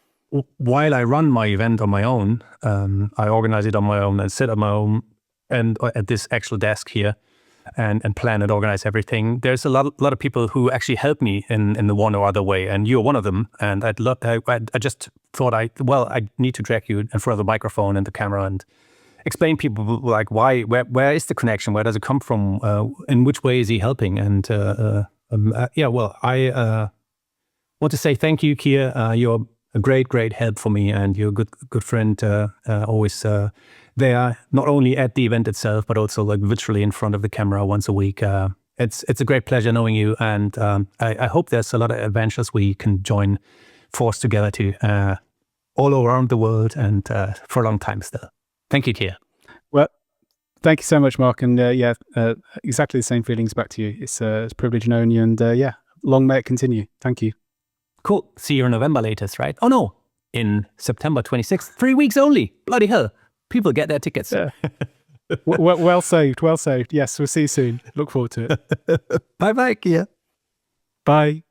while I run my event on my own, I organize it on my own and sit on my own and at this actual desk here and plan and organize everything. There's a lot of people who actually help me in the one or other way, and you're one of them. And I just thought I need to drag you in front of the microphone and the camera and explain people like where is the connection? Where does it come from? In which way is he helping? And I want to say thank you, Keir. You're a great help for me, and you're a good friend. Always there, not only at the event itself, but also like virtually in front of the camera once a week. It's a great pleasure knowing you, and I hope there's a lot of adventures we can join force together to all around the world and for a long time still. Thank you, Keir. Well, thank you so much, Mark. And exactly the same feelings back to you. It's a privilege knowing you, and long may it continue. Thank you. Cool. See you in November latest, right? Oh no, in September 26th. 3 weeks only. Bloody hell. People get their tickets. Yeah. Well saved. Yes, we'll see you soon. Look forward to it. Bye-bye, Keir. Bye.